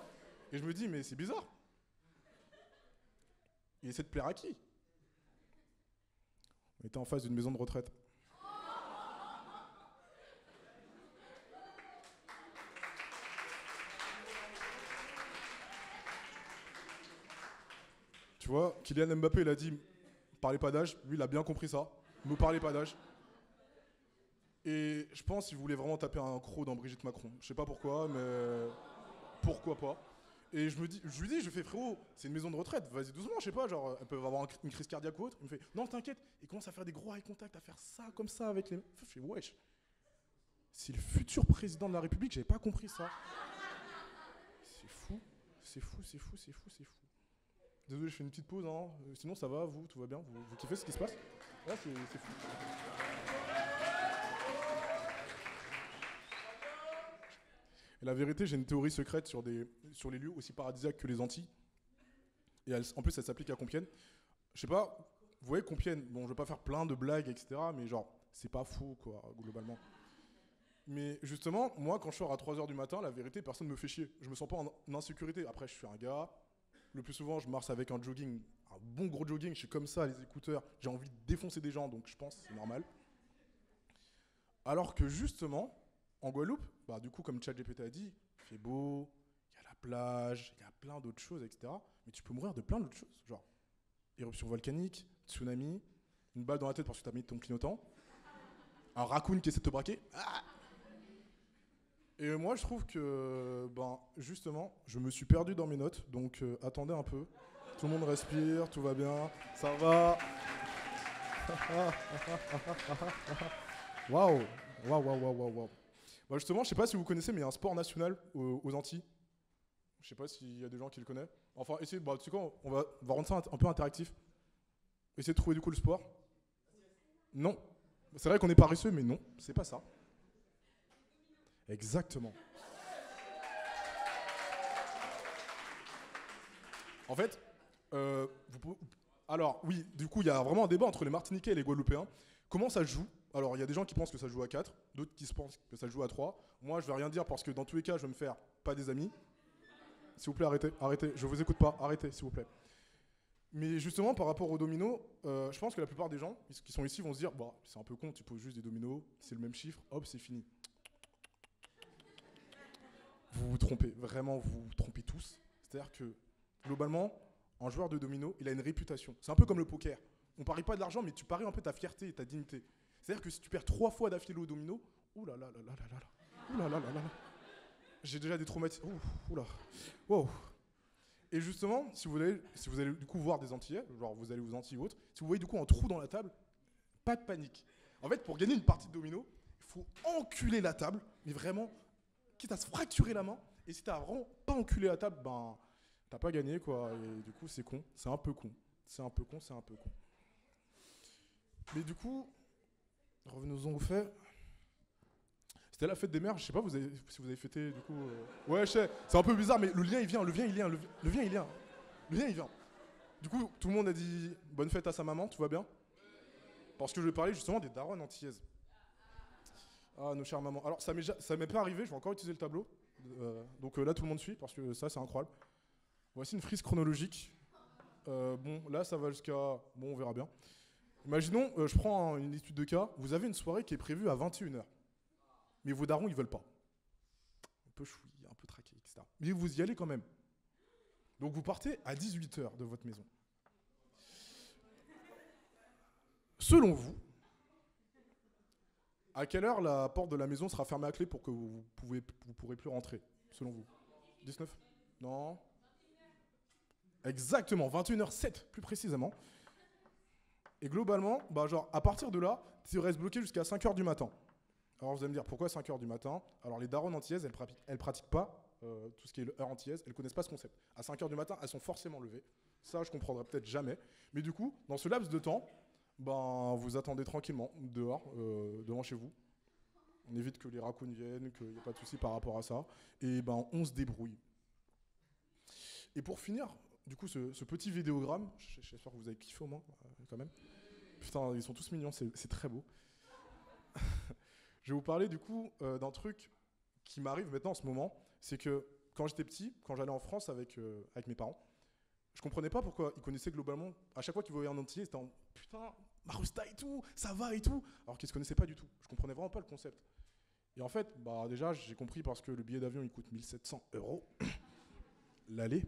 Et je me dis, mais c'est bizarre. Il essaie de plaire à qui? On était en face d'une maison de retraite. Tu vois, Kylian Mbappé, il a dit, parlez pas d'âge. Lui, il a bien compris ça. Ne parlez pas d'âge. Et je pense qu'il voulait vraiment taper un croc dans Brigitte Macron. Je sais pas pourquoi, mais pourquoi pas. Et je lui dis, je fais frérot, c'est une maison de retraite, vas-y doucement, je sais pas, genre, elles peuvent avoir une crise cardiaque ou autre. Il me fait, non, t'inquiète. Il commence à faire des gros eye contact, à faire ça, comme ça, avec les. Je fais, wesh. C'est le futur président de la République, j'avais pas compris ça. C'est fou, c'est fou, c'est fou, c'est fou, c'est fou. Désolé, je fais une petite pause, hein. Sinon ça va, vous, tout va bien, vous kiffez ce qui se passe? Là, c'est fou. Et la vérité, j'ai une théorie secrète sur les lieux aussi paradisiaques que les Antilles. Et en plus, elle s'applique à Compiègne. Je sais pas, vous voyez Compiègne, bon, je vais pas faire plein de blagues, etc., mais genre, c'est pas fou, quoi, globalement. Mais justement, moi, quand je sors à 3h du matin, la vérité, personne me fait chier. Je me sens pas en insécurité. Après, je suis un gars. Le plus souvent, je marche avec un jogging, un bon gros jogging. Je suis comme ça, les écouteurs. J'ai envie de défoncer des gens, donc je pense que c'est normal. Alors que justement, en Guadeloupe, bah, du coup, comme ChatGPT a dit, il fait beau, il y a la plage, il y a plein d'autres choses, etc. Mais tu peux mourir de plein d'autres choses. Genre, éruption volcanique, tsunami, une balle dans la tête parce que tu as mis ton clignotant, un raccoon qui essaie de te braquer. Ah. Et moi, je trouve que, ben, justement, je me suis perdu dans mes notes, donc attendez un peu. Tout le monde respire, tout va bien, ça va. Waouh, waouh. Bah justement, je sais pas si vous connaissez, mais il y a un sport national aux Antilles. Je sais pas s'il y a des gens qui le connaissent. Enfin, essayez, bah, tu sais quoi, on va rendre ça un peu interactif. Essayez de trouver du coup le sport. Non. C'est vrai qu'on est paresseux, mais non, c'est pas ça. Exactement. En fait, alors oui, du coup, il y a vraiment un débat entre les Martiniquais et les Guadeloupéens. Comment ça se joue? Alors, il y a des gens qui pensent que ça se joue à 4, d'autres qui pensent que ça se joue à 3. Moi, je vais rien dire parce que dans tous les cas, je vais me faire pas des amis. S'il vous plaît, arrêtez. Je vous écoute pas, arrêtez, s'il vous plaît. Mais justement, par rapport aux dominos, je pense que la plupart des gens qui sont ici vont se dire, bah, c'est un peu con, tu poses juste des dominos, c'est le même chiffre, hop, c'est fini. Vous vous trompez, vraiment, vous vous trompez tous. C'est-à-dire que, globalement, un joueur de domino, il a une réputation. C'est un peu comme le poker. On parie pas de l'argent, mais tu paries un peu ta fierté et ta dignité. C'est-à-dire que si tu perds 3 fois d'affilée au domino, oulala, j'ai déjà des traumatismes. Oula. Wow. Et justement, si vous allez du coup voir des Antillais, genre vous allez aux Antilles ou autres, si vous voyez du coup un trou dans la table, pas de panique. En fait, pour gagner une partie de domino, il faut enculer la table, mais vraiment, quitte à se fracturer la main. Et si t'as vraiment pas enculé la table, ben t'as pas gagné quoi. Et du coup, c'est con. C'est un peu con. Mais du coup, revenons-en au fait. C'était la fête des mères, je sais pas si vous avez fêté du coup. Ouais, je sais, c'est un peu bizarre, mais le lien il vient. Du coup, tout le monde a dit bonne fête à sa maman, tout va bien? Parce que je vais parler justement des darons antillaises. Ah, nos chères mamans. Alors, ça m'est pas arrivé, je vais encore utiliser le tableau. Donc là, tout le monde suit, parce que ça, c'est incroyable. Voici une frise chronologique. Bon, là, ça va jusqu'à. Bon, on verra bien. Imaginons, je prends une étude de cas. Vous avez une soirée qui est prévue à 21h. Mais vos darons, ils veulent pas. Un peu chouï, un peu traqué, etc. Mais vous y allez quand même. Donc vous partez à 18h de votre maison. Selon vous, à quelle heure la porte de la maison sera fermée à clé pour que vous pourrez plus rentrer, selon vous? 19? Non. Exactement, 21h07 plus précisément. Et globalement, à partir de là, tu restes bloqué jusqu'à 5h du matin. Alors vous allez me dire, pourquoi 5h du matin? Alors les darons antillaises, elles pratiquent pas tout ce qui est heure antillaise, elles connaissent pas ce concept. À 5h du matin, elles sont forcément levées. Ça, je comprendrai peut-être jamais. Mais du coup, dans ce laps de temps, vous attendez tranquillement dehors, devant chez vous. On évite que les raccoons viennent, qu'il n'y ait pas de souci par rapport à ça. Et on se débrouille. Et pour finir, du coup, ce petit vidéogramme, j'espère que vous avez kiffé au moins, quand même. Putain, ils sont tous mignons, c'est très beau. Je vais vous parler du coup d'un truc qui m'arrive maintenant en ce moment. C'est que quand j'étais petit, quand j'allais en France avec mes parents, je comprenais pas pourquoi ils connaissaient globalement, à chaque fois qu'ils voyaient un Antillais, c'était en putain, Marusta et tout, ça va et tout, alors qu'ils se connaissaient pas du tout. Je comprenais vraiment pas le concept. Et en fait, déjà, j'ai compris parce que le billet d'avion il coûte 1700 € l'aller.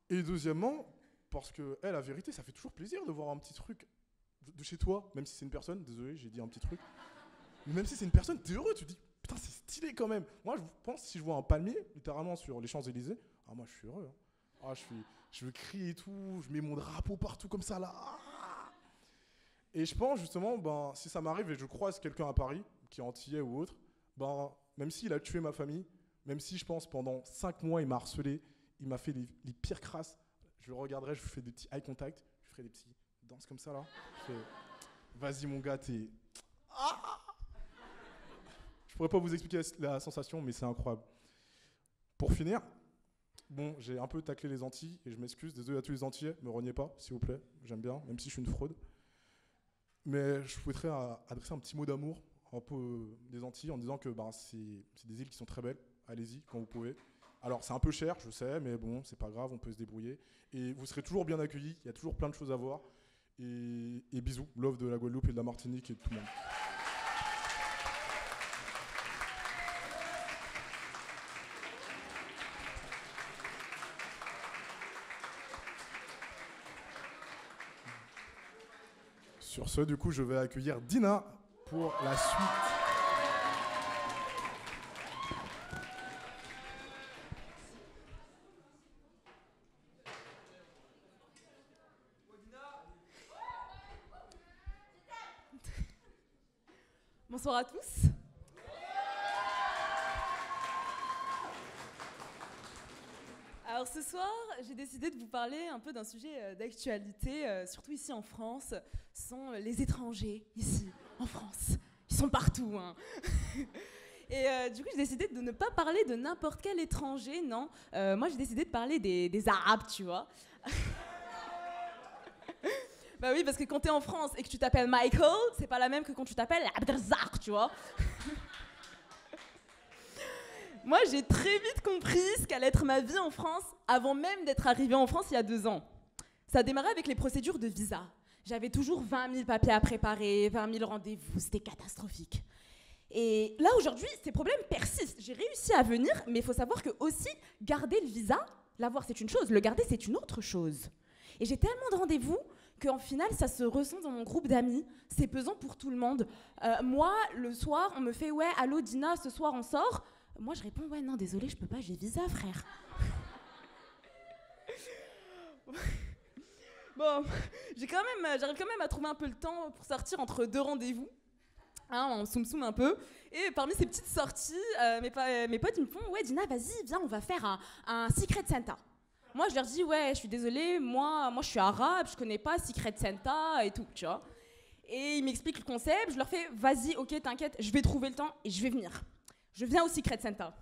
Et deuxièmement, parce que la vérité, ça fait toujours plaisir de voir un petit truc de chez toi, même si c'est une personne, désolé, j'ai dit un petit truc. Mais même si c'est une personne, t'es heureux, tu te dis, putain, c'est stylé quand même. Moi, je pense, si je vois un palmier, littéralement sur les Champs-Élysées, moi, je suis heureux. Hein. Je crie et tout, je mets mon drapeau partout comme ça, là. Et je pense, justement, si ça m'arrive et je croise quelqu'un à Paris, qui est antillais ou autre, même s'il a tué ma famille, même si, je pense, pendant 5 mois, il m'a harcelé, il m'a fait les pires crasses, je le regarderai, je fais des petits eye contact, je ferai des petits danses comme ça, là. Je fais, vas-y, mon gars, t'es... Je pourrais pas vous expliquer la sensation, mais c'est incroyable. Pour finir, j'ai un peu taclé les Antilles, et je m'excuse, désolé à tous les Antillais, me reniez pas, s'il vous plaît, j'aime bien, même si je suis une fraude. Mais je souhaiterais adresser un petit mot d'amour un peu des Antilles en disant que c'est des îles qui sont très belles, allez-y quand vous pouvez. Alors c'est un peu cher, je sais, mais bon, c'est pas grave, on peut se débrouiller. Et vous serez toujours bien accueillis, il y a toujours plein de choses à voir. Et bisous, love de la Guadeloupe et de la Martinique et de tout le monde. Sur ce, du coup, je vais accueillir Dina pour la suite. Bonsoir à tous. Alors ce soir, j'ai décidé de vous parler un peu d'un sujet d'actualité, surtout ici en France. Ce sont les étrangers, ici, en France. Ils sont partout, hein. Et du coup, j'ai décidé de ne pas parler de n'importe quel étranger, non. Moi, j'ai décidé de parler des Arabes, tu vois. Bah oui, parce que quand t'es en France et que tu t'appelles Michael, c'est pas la même que quand tu t'appelles Abdelzak, tu vois. Moi, j'ai très vite compris ce qu'allait être ma vie en France avant même d'être arrivée en France il y a 2 ans. Ça a démarré avec les procédures de visa. J'avais toujours 20 000 papiers à préparer, 20 000 rendez-vous, c'était catastrophique. Et là, aujourd'hui, ces problèmes persistent. J'ai réussi à venir, mais il faut savoir que aussi, garder le visa, l'avoir c'est une chose, le garder c'est une autre chose. Et j'ai tellement de rendez-vous qu'en final, ça se ressent dans mon groupe d'amis. C'est pesant pour tout le monde. Moi, le soir, on me fait « Ouais, allô Dina, ce soir on sort ?» Moi, je réponds « Ouais, non, désolé, je peux pas, j'ai visa, frère. » Bon, j'arrive quand même à trouver un peu le temps pour sortir entre 2 rendez-vous. Hein, on soum un peu. Et parmi ces petites sorties, mes potes ils me font « Ouais, Dina, vas-y, viens, on va faire un Secret Santa. » Moi, je leur dis « Ouais, je suis désolée, moi je suis arabe, je connais pas Secret Santa et tout, tu vois. » Et ils m'expliquent le concept, je leur fais « Vas-y, ok, t'inquiète, je vais trouver le temps et je vais venir. » Je viens au Secret Santa.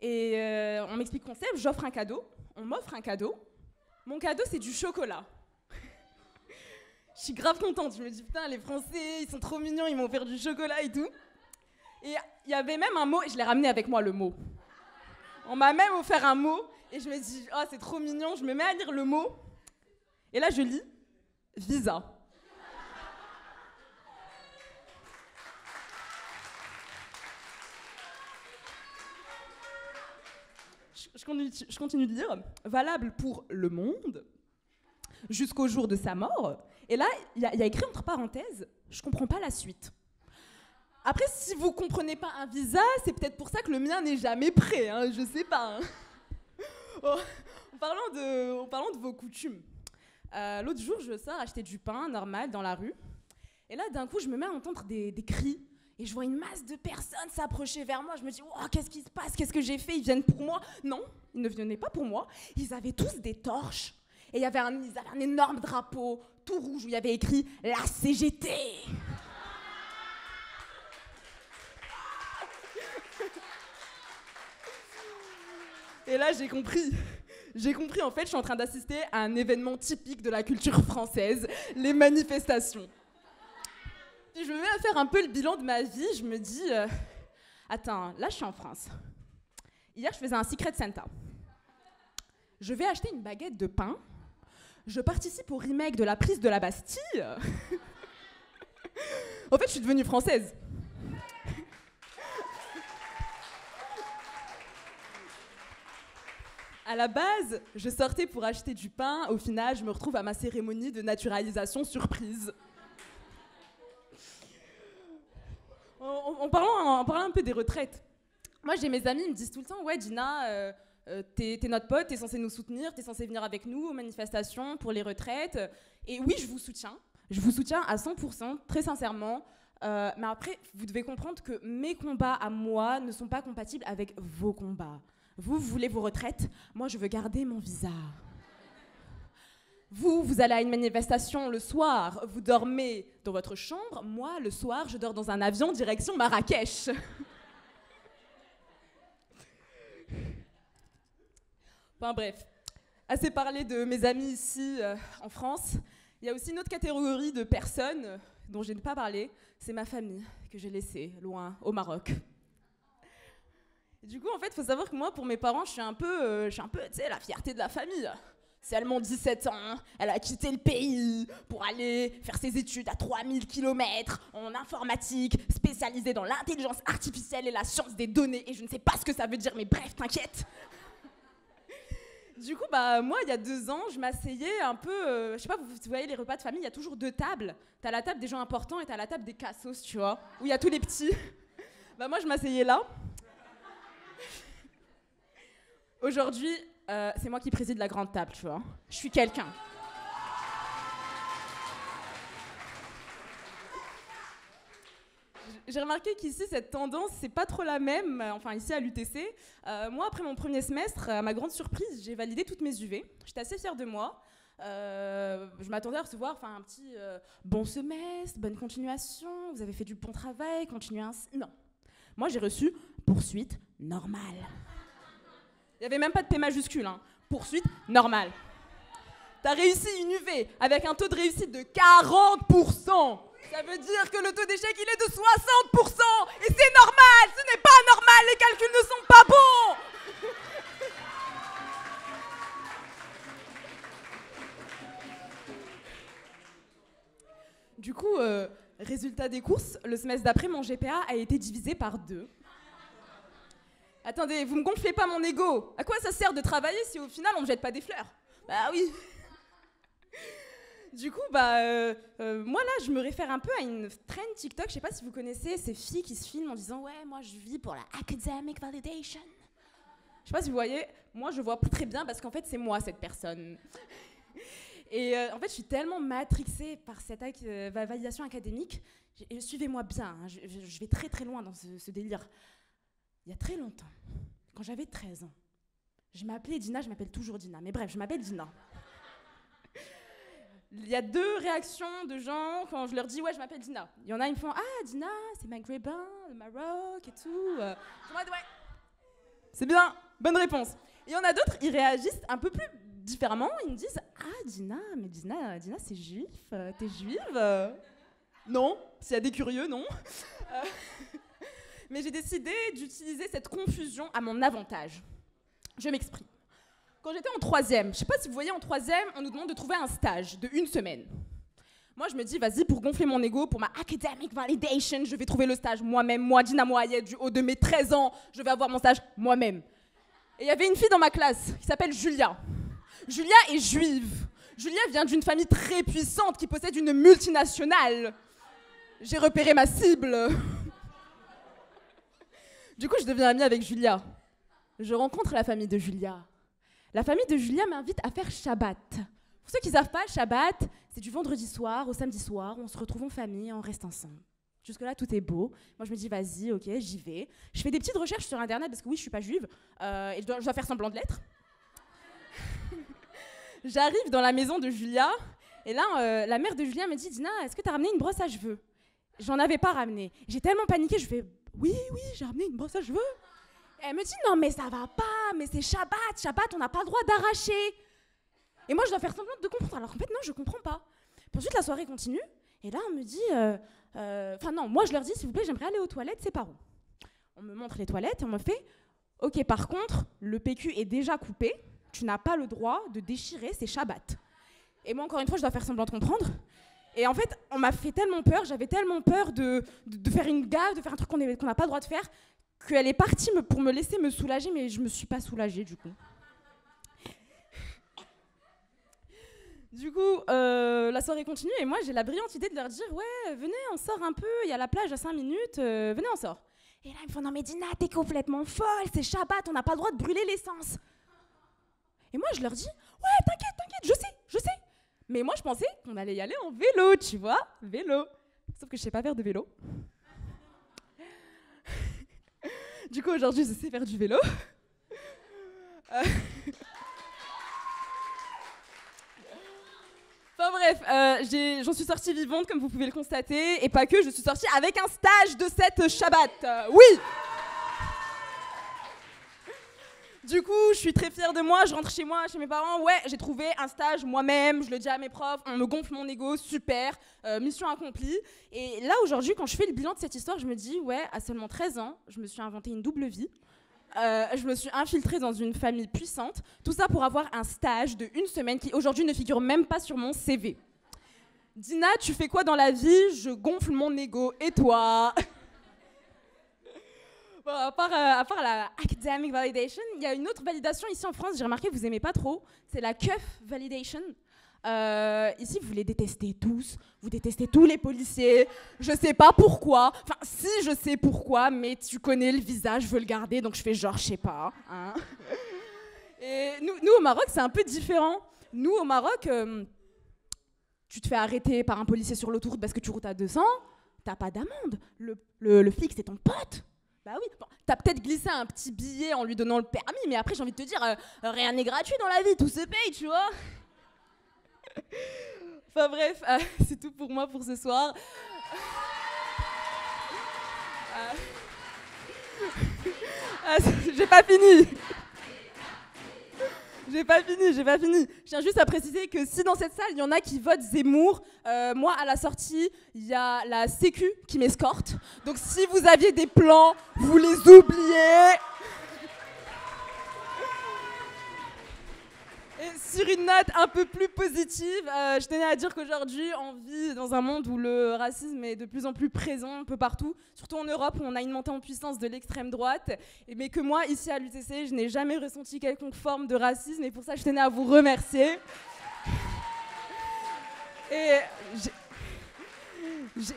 Et on m'explique le concept, j'offre un cadeau, on m'offre un cadeau. Mon cadeau, c'est du chocolat. Je suis grave contente, je me dis putain, les Français, ils sont trop mignons, ils m'ont offert du chocolat et tout. Et il y avait même un mot, et je l'ai ramené avec moi, le mot. On m'a même offert un mot, et je me dis, oh, c'est trop mignon, je me mets à lire le mot. Et là, je lis, visa. je continue de lire. Valable pour le monde, jusqu'au jour de sa mort. Et là, il y a écrit entre parenthèses, je comprends pas la suite. Après, si vous comprenez pas un visa, c'est peut-être pour ça que le mien n'est jamais prêt, hein, je sais pas. Hein. Oh, en parlant de vos coutumes, l'autre jour, je sors acheter du pain normal dans la rue. Et là, d'un coup, je me mets à entendre des cris. Et je vois une masse de personnes s'approcher vers moi. Je me dis, oh, qu'est-ce qui se passe? Qu'est-ce que j'ai fait? Ils viennent pour moi? Non, ils ne venaient pas pour moi. Ils avaient tous des torches. Et ils avaient un énorme drapeau, tout rouge, où il y avait écrit « La CGT ». Et là, j'ai compris. En fait, je suis en train d'assister à un événement typique de la culture française, les manifestations. Puis je me mets à faire un peu le bilan de ma vie, je me dis, attends, là, je suis en France. Hier, je faisais un Secret Santa. Je vais acheter une baguette de pain. Je participe au remake de la prise de la Bastille. En fait, je suis devenue française. À la base, je sortais pour acheter du pain. Au final, je me retrouve à ma cérémonie de naturalisation surprise. En parlant un peu des retraites, moi j'ai mes amis, ils me disent tout le temps « Ouais, Dina, t'es notre pote, t'es censée nous soutenir, t'es censée venir avec nous aux manifestations pour les retraites. » Et oui, je vous soutiens à 100%, très sincèrement. Mais après, vous devez comprendre que mes combats à moi ne sont pas compatibles avec vos combats. Vous voulez vos retraites, moi je veux garder mon visa. Vous allez à une manifestation le soir, vous dormez dans votre chambre. Moi, le soir, je dors dans un avion direction Marrakech. Enfin bref, assez parlé de mes amis ici en France. Il y a aussi une autre catégorie de personnes dont je n'ai pas parlé. C'est ma famille que j'ai laissée loin au Maroc. Et du coup, en fait, il faut savoir que moi, pour mes parents, je suis un peu, tu sais, la fierté de la famille. C'est elle a 17 ans, elle a quitté le pays pour aller faire ses études à 3000 km en informatique, spécialisée dans l'intelligence artificielle et la science des données. Et je ne sais pas ce que ça veut dire, mais bref, t'inquiète. Du coup, moi, il y a 2 ans, je m'asseyais un peu... je sais pas, vous voyez les repas de famille, il y a toujours 2 tables. T'as la table des gens importants et t'as la table des cassos, tu vois, où il y a tous les petits. Moi, je m'asseyais là. Aujourd'hui... c'est moi qui préside la grande table, tu vois. Je suis quelqu'un. J'ai remarqué qu'ici, cette tendance, c'est pas trop la même, enfin ici à l'UTC. Moi, après mon premier semestre, à ma grande surprise, j'ai validé toutes mes UV. J'étais assez fière de moi. Je m'attendais à recevoir un petit bon semestre, bonne continuation, vous avez fait du bon travail, continuez ainsi. Non. Moi, j'ai reçu poursuite normale. Il n'y avait même pas de P majuscule, hein. Poursuite normale. T'as réussi une UV avec un taux de réussite de 40%. Ça veut dire que le taux d'échec, il est de 60%. Et c'est normal, ce n'est pas normal, les calculs ne sont pas bons. Du coup, résultat des courses, le semestre d'après, mon GPA a été divisé par 2. Attendez, vous me gonflez pas mon ego. À quoi ça sert de travailler si au final on me jette pas des fleurs? Bah oui. Du coup, moi là, je me réfère un peu à une trend TikTok. Je sais pas si vous connaissez ces filles qui se filment en disant ouais, moi je vis pour la academic validation. Je sais pas si vous voyez. Moi, je vois plus très bien parce qu'en fait, c'est moi cette personne. Et en fait, je suis tellement matrixée par cette validation académique. Suivez-moi bien. Hein, je vais très très loin dans ce délire. Il y a très longtemps, quand j'avais 13 ans, je m'appelais Dina, je m'appelle toujours Dina, mais bref, je m'appelle Dina. Il y a 2 réactions de gens quand je leur dis « Ouais, je m'appelle Dina ». Il y en a, ils me font « Ah, Dina, c'est maghrébin, le Maroc et tout. » Je me dis « Ouais, c'est bien, bonne réponse ». Et il y en a d'autres, ils réagissent un peu plus différemment. Ils me disent « Ah, Dina, mais Dina c'est juif, t'es juive ?» Non, s'il y a des curieux, non. Mais j'ai décidé d'utiliser cette confusion à mon avantage. Je m'exprime. Quand j'étais en 3e, je ne sais pas si vous voyez, en 3e, on nous demande de trouver un stage de 1 semaine. Moi, je me dis, vas-y, pour gonfler mon ego, pour ma academic validation, je vais trouver le stage moi-même. Moi, Dina Moayed, du haut de mes 13 ans, je vais avoir mon stage moi-même. Et il y avait une fille dans ma classe qui s'appelle Julia. Julia est juive. Julia vient d'une famille très puissante qui possède une multinationale. J'ai repéré ma cible. Du coup, je deviens amie avec Julia. Je rencontre la famille de Julia. La famille de Julia m'invite à faire Shabbat. Pour ceux qui ne savent pas, Shabbat, c'est du vendredi soir au samedi soir, on se retrouve en famille, on reste ensemble. Jusque-là, tout est beau. Moi, je me dis, vas-y, ok, j'y vais. Je fais des petites recherches sur Internet, parce que oui, je ne suis pas juive, et je dois faire semblant de l'être. J'arrive dans la maison de Julia, et là, la mère de Julia me dit, Dina, est-ce que tu as ramené une brosse à cheveux? J'en avais pas ramené. J'ai tellement paniqué, je fais, oui, j'ai ramené une brosse à cheveux. Et elle me dit, non, mais ça va pas, mais c'est Shabbat, Shabbat, on n'a pas le droit d'arracher. Et moi, je dois faire semblant de comprendre, alors qu'en fait, non, je comprends pas. Puis ensuite, la soirée continue, et là, on me dit, non, moi, je leur dis, s'il vous plaît, j'aimerais aller aux toilettes, c'est par où? On me montre les toilettes, et on me fait, ok, par contre, le PQ est déjà coupé, tu n'as pas le droit de déchirer, c'est Shabbat. Et moi, encore une fois, je dois faire semblant de comprendre. Et en fait, on m'a fait tellement peur, j'avais tellement peur de faire une gaffe, de faire un truc qu'on n'a pas le droit de faire, qu'elle est partie pour me laisser me soulager, mais je me suis pas soulagée du coup. Du coup, la soirée continue et moi j'ai la brillante idée de leur dire ouais, venez, on sort un peu, il y a la plage à 5 minutes, venez, on sort. Et là ils me font non mais Dina, t'es complètement folle, c'est Shabbat, on n'a pas le droit de brûler l'essence. Et moi je leur dis ouais, t'inquiète, je sais. Mais moi je pensais qu'on allait y aller en vélo, tu vois, vélo. Sauf que je sais pas faire de vélo. Du coup, aujourd'hui, je sais faire du vélo. Enfin bref, j'en suis sortie vivante, comme vous pouvez le constater. Et pas que, je suis sortie avec un stage de cette Shabbat. Oui! Du coup, je suis très fière de moi, je rentre chez moi, chez mes parents. Ouais, j'ai trouvé un stage moi-même, je le dis à mes profs, on me gonfle mon ego, super, mission accomplie. Et là, aujourd'hui, quand je fais le bilan de cette histoire, je me dis, ouais, à seulement 13 ans, je me suis inventé une double vie. Je me suis infiltrée dans une famille puissante. Tout ça pour avoir un stage de 1 semaine qui, aujourd'hui, ne figure même pas sur mon CV. Dina, tu fais quoi dans la vie? Je gonfle mon ego. Et toi? Bon, à part la academic validation, il y a une autre validation ici en France, j'ai remarqué que vous n'aimez pas trop, c'est la keuf validation. Ici, vous les détestez tous, vous détestez tous les policiers, je sais pas pourquoi, enfin si je sais pourquoi, mais tu connais le visage, je veux le garder, donc je fais genre, je sais pas. Hein. Et nous, au Maroc, c'est un peu différent. Nous, au Maroc, tu te fais arrêter par un policier sur l'autoroute parce que tu routes à 200, t'as pas d'amende, le flic, c'est ton pote. Bah oui, bon, t'as peut-être glissé un petit billet en lui donnant le permis, mais après j'ai envie de te dire, rien n'est gratuit dans la vie, tout se paye, tu vois. Enfin bref, c'est tout pour moi pour ce soir. J'ai pas fini. J'ai pas fini. Je tiens juste à préciser que si dans cette salle, il y en a qui votent Zemmour, moi, à la sortie, il y a la Sécu qui m'escorte. Donc si vous aviez des plans, vous les oubliez. Et sur une note un peu plus positive, je tenais à dire qu'aujourd'hui, on vit dans un monde où le racisme est de plus en plus présent un peu partout, surtout en Europe où on a une montée en puissance de l'extrême droite, mais que moi, ici à l'UTC, je n'ai jamais ressenti quelconque forme de racisme et pour ça, je tenais à vous remercier. Et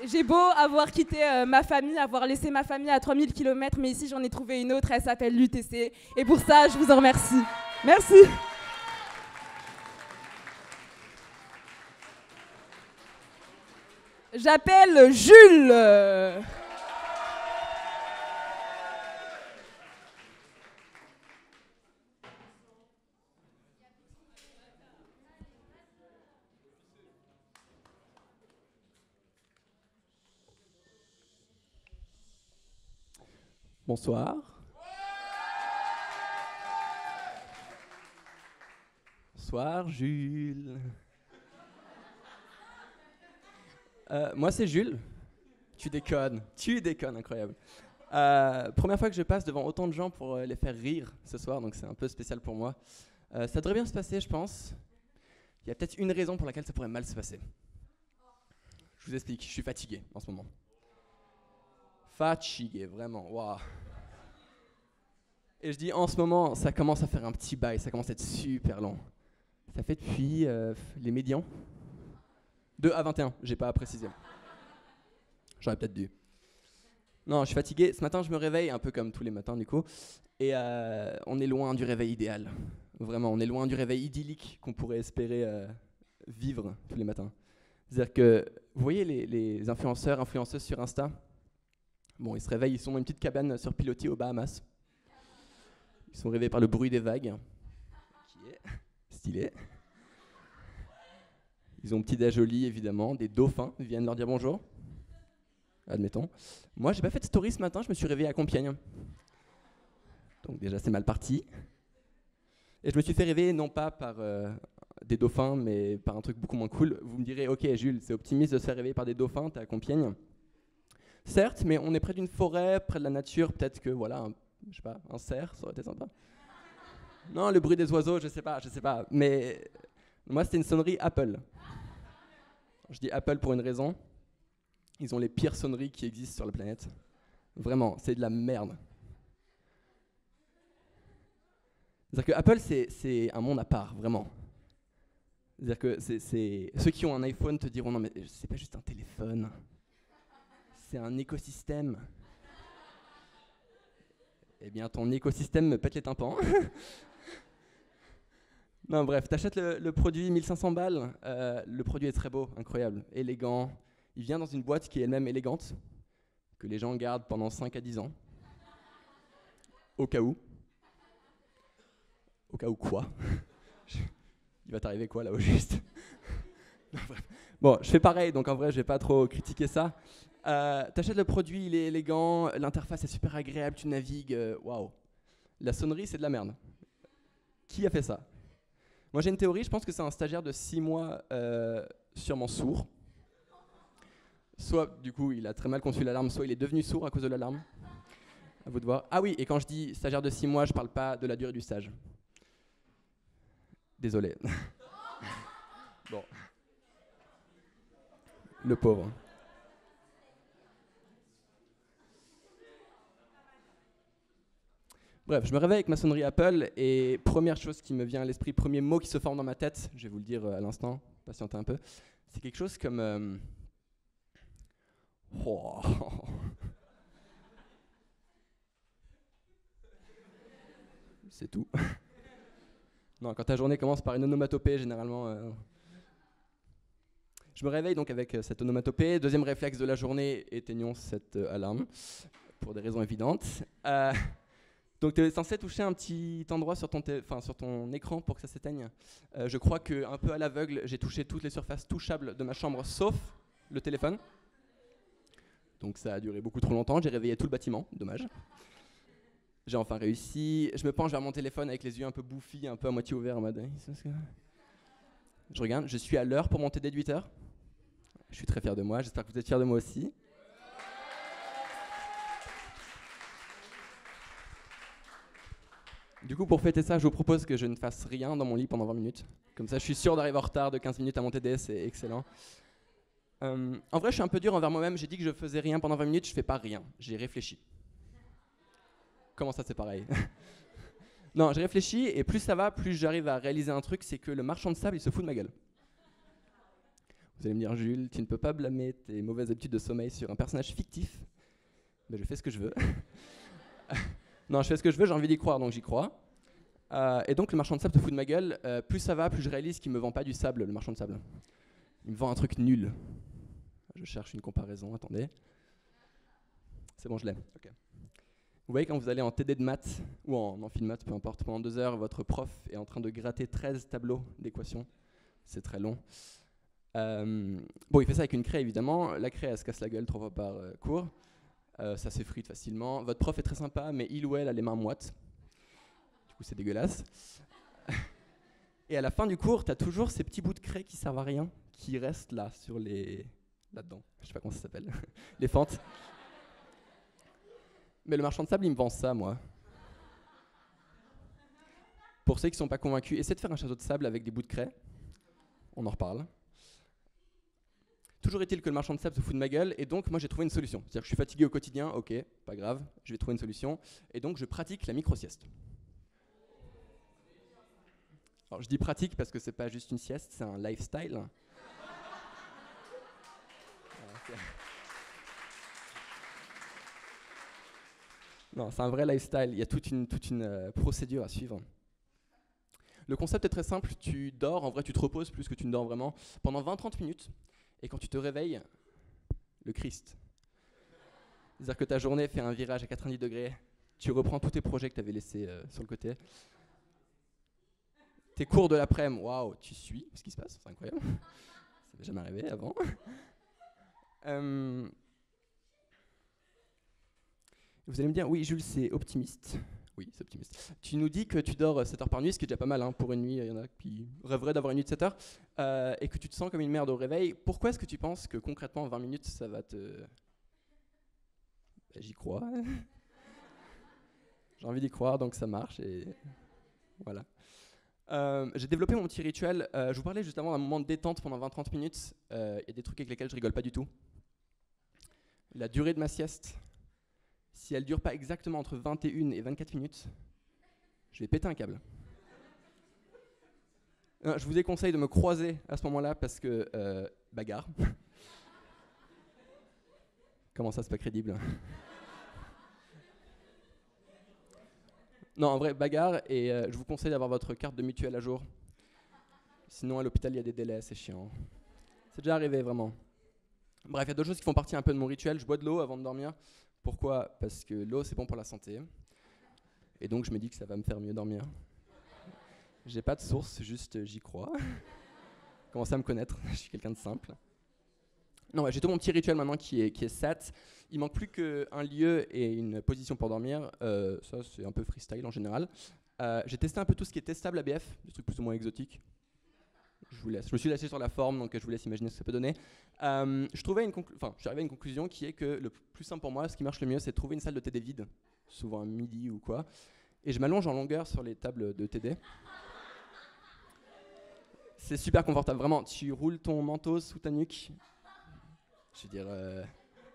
j'ai beau avoir quitté ma famille, avoir laissé ma famille à 3000 km, mais ici, j'en ai trouvé une autre, elle s'appelle l'UTC. Et pour ça, je vous en remercie. Merci. J'appelle Jules. Bonsoir. Bonsoir, Jules. Moi, c'est Jules. Tu déconnes, incroyable. Première fois que je passe devant autant de gens pour les faire rire ce soir, donc c'est un peu spécial pour moi. Ça devrait bien se passer, je pense. Il y a peut-être une raison pour laquelle ça pourrait mal se passer. Je vous explique, je suis fatigué en ce moment. Fatigué, vraiment, waouh. Et je dis en ce moment, ça commence à faire un petit bail, ça commence à être super long. Ça fait depuis les médians 2 à 21, j'ai pas précisé. J'aurais peut-être dû. Non, je suis fatigué. Ce matin, je me réveille, un peu comme tous les matins du coup. Et on est loin du réveil idéal. Vraiment, on est loin du réveil idyllique qu'on pourrait espérer vivre tous les matins. C'est-à-dire que, vous voyez les influenceurs, influenceuses sur Insta? Bon, ils se réveillent, ils sont dans une petite cabane sur pilotis aux Bahamas. Ils sont réveillés par le bruit des vagues. Qui est stylé. Ils ont petit déj au lit, évidemment. Des dauphins viennent leur dire bonjour. Admettons. Moi, j'ai pas fait de story ce matin, je me suis réveillé à Compiègne. Donc déjà, c'est mal parti. Et je me suis fait réveiller non pas par des dauphins, mais par un truc beaucoup moins cool. Vous me direz, ok Jules, c'est optimiste de se faire réveiller par des dauphins, t'es à Compiègne. Certes, mais on est près d'une forêt, près de la nature, peut-être que voilà, je sais pas, un cerf, ça aurait été sympa. Non, le bruit des oiseaux, je sais pas. Mais moi, c'était une sonnerie Apple. Je dis Apple pour une raison. Ils ont les pires sonneries qui existent sur la planète. Vraiment, c'est de la merde. C'est-à-dire que Apple, c'est un monde à part, vraiment. C'est-à-dire que ceux qui ont un iPhone te diront non mais c'est pas juste un téléphone, c'est un écosystème. Eh bien, ton écosystème me pète les tympans. Non, bref, t'achètes le produit 1500 balles. Le produit est très beau, incroyable, élégant. Il vient dans une boîte qui est elle-même élégante, que les gens gardent pendant 5 à 10 ans. Au cas où. Au cas où quoi? Il va t'arriver quoi là au juste? Non, bref. Bon, je fais pareil, donc en vrai, je vais pas trop critiquer ça. T'achètes le produit, il est élégant, l'interface est super agréable, tu navigues, waouh. La sonnerie, c'est de la merde. Qui a fait ça? Moi, j'ai une théorie, je pense que c'est un stagiaire de 6 mois, sûrement sourd. Soit, du coup, il a très mal conçu l'alarme, soit il est devenu sourd à cause de l'alarme. À vous de voir. Ah oui, et quand je dis stagiaire de 6 mois, je parle pas de la durée du stage. Désolé. Bon. Le pauvre. Bref, je me réveille avec ma sonnerie Apple et première chose qui me vient à l'esprit, premier mot qui se forme dans ma tête, je vais vous le dire à l'instant, patientez un peu, c'est quelque chose comme... Oh. C'est tout. Non, quand ta journée commence par une onomatopée, généralement... Je me réveille donc avec cette onomatopée. Deuxième réflexe de la journée, éteignons cette alarme, pour des raisons évidentes. Donc tu es censé toucher un petit endroit sur ton écran pour que ça s'éteigne. Je crois qu'un peu à l'aveugle, j'ai touché toutes les surfaces touchables de ma chambre, sauf le téléphone. Donc ça a duré beaucoup trop longtemps, j'ai réveillé tout le bâtiment, dommage. J'ai enfin réussi, je me penche vers mon téléphone avec les yeux un peu bouffis, un peu à moitié ouverts en mode... Je regarde, je suis à l'heure pour mon TD de 8h. Je suis très fier de moi, j'espère que vous êtes fiers de moi aussi. Du coup, pour fêter ça, je vous propose que je ne fasse rien dans mon lit pendant 20 minutes. Comme ça, je suis sûr d'arriver en retard de 15 minutes à mon TD, c'est excellent. En vrai, je suis un peu dur envers moi-même. J'ai dit que je faisais rien pendant 20 minutes, je fais pas rien. J'ai réfléchi. Comment ça, c'est pareil? Non, j'ai réfléchi et plus ça va, plus j'arrive à réaliser un truc, c'est que le marchand de sable, il se fout de ma gueule. Vous allez me dire, Jules, tu ne peux pas blâmer tes mauvaises habitudes de sommeil sur un personnage fictif. Mais je fais ce que je veux. Non, je fais ce que je veux, j'ai envie d'y croire, donc j'y crois. Et donc le marchand de sable se fout de ma gueule. Plus ça va, plus je réalise qu'il me vend pas du sable, le marchand de sable. Il me vend un truc nul. Je cherche une comparaison, attendez. C'est bon, je l'ai. Okay. Vous voyez, quand vous allez en TD de maths, ou en amphi de maths, peu importe, pendant 2 heures, votre prof est en train de gratter 13 tableaux d'équations. C'est très long. Bon, il fait ça avec une craie, évidemment. La craie, elle se casse la gueule 3 fois par cours. Ça s'effrite facilement. Votre prof est très sympa, mais il ou elle a les mains moites. Du coup, c'est dégueulasse. Et à la fin du cours, tu as toujours ces petits bouts de craie qui servent à rien, qui restent là, sur les... là-dedans. Je sais pas comment ça s'appelle. Les fentes. Mais le marchand de sable, il me vend ça, moi. Pour ceux qui ne sont pas convaincus, essayez de faire un château de sable avec des bouts de craie. On en reparle. toujours est-il que le marchand de sable se fout de ma gueule, et donc moi j'ai trouvé une solution. C'est-à-dire que je suis fatigué au quotidien, ok, pas grave, je vais trouver une solution, et donc je pratique la micro-sieste. Alors je dis pratique parce que c'est pas juste une sieste, c'est un lifestyle. Non, c'est un vrai lifestyle, il y a toute une procédure à suivre. Le concept est très simple, tu dors, en vrai tu te reposes plus que tu ne dors vraiment, pendant 20-30 minutes, et quand tu te réveilles, le Christ. C'est-à-dire que ta journée fait un virage à 90 degrés, tu reprends tous tes projets que tu avais laissés sur le côté. Tes cours de l'après-midi, waouh, tu suis ce qui se passe, c'est incroyable. Ça m'est jamais arrivé avant. Vous allez me dire, oui Jules, c'est optimiste. Oui, c'est optimiste. Tu nous dis que tu dors 7 heures par nuit, ce qui est déjà pas mal hein, pour une nuit. Il y en a qui rêveraient d'avoir une nuit de 7 heures. Et que tu te sens comme une merde au réveil. Pourquoi est-ce que tu penses que concrètement, 20 minutes, ça va te... Ben, j'y crois. J'ai envie d'y croire, donc ça marche. Et voilà. J'ai développé mon petit rituel. Je vous parlais juste avant d'un moment de détente pendant 20-30 minutes. Il y a des trucs avec lesquels je rigole pas du tout. La durée de ma sieste. Si elle dure pas exactement entre 21 et 24 minutes, je vais péter un câble. Je vous déconseille de me croiser à ce moment-là parce que bagarre. Comment ça, c'est pas crédible? Non, en vrai, bagarre, et je vous conseille d'avoir votre carte de mutuelle à jour. Sinon, à l'hôpital, il y a des délais, c'est chiant. C'est déjà arrivé, vraiment. Bref, il y a d'autres choses qui font partie un peu de mon rituel. Je bois de l'eau avant de dormir. Pourquoi? Parce que l'eau, c'est bon pour la santé. Et donc, je me dis que ça va me faire mieux dormir. J'ai pas de source, juste j'y crois. Commencez à me connaître, je suis quelqu'un de simple. Non, ouais, j'ai tout mon petit rituel maintenant qui est set. Il manque plus qu'un lieu et une position pour dormir. Ça, c'est un peu freestyle en général. J'ai testé un peu tout ce qui est testable ABF, des trucs plus ou moins exotiques. Je vous laisse. Je me suis laissé sur la forme, donc je vous laisse imaginer ce que ça peut donner. Je suis arrivé à une conclusion qui est que le plus simple pour moi, ce qui marche le mieux, c'est de trouver une salle de TD vide, souvent à midi ou quoi. Et je m'allonge en longueur sur les tables de TD. C'est super confortable, vraiment. Tu roules ton manteau sous ta nuque. Je veux dire,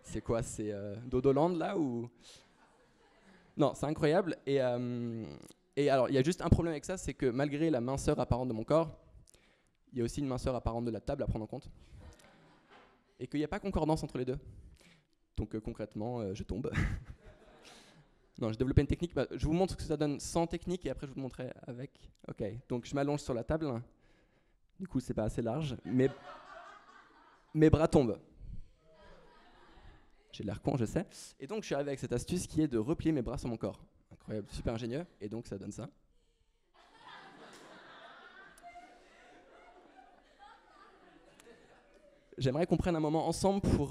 c'est quoi? C'est Dodoland là ou... Non, c'est incroyable. Et alors, il y a juste un problème avec ça, c'est que malgré la minceur apparente de mon corps, il y a aussi une minceur apparente de la table à prendre en compte. Et qu'il n'y a pas concordance entre les deux. Donc concrètement, je tombe. Non, j'ai développé une technique. Bah, je vous montre ce que ça donne sans technique et après je vous montrerai avec. Ok, donc je m'allonge sur la table. Du coup, c'est pas assez large. Mais mes bras tombent. J'ai l'air con, je sais. Et donc je suis arrivé avec cette astuce qui est de replier mes bras sur mon corps. Incroyable, super ingénieux. Et donc ça donne ça. J'aimerais qu'on prenne un moment ensemble pour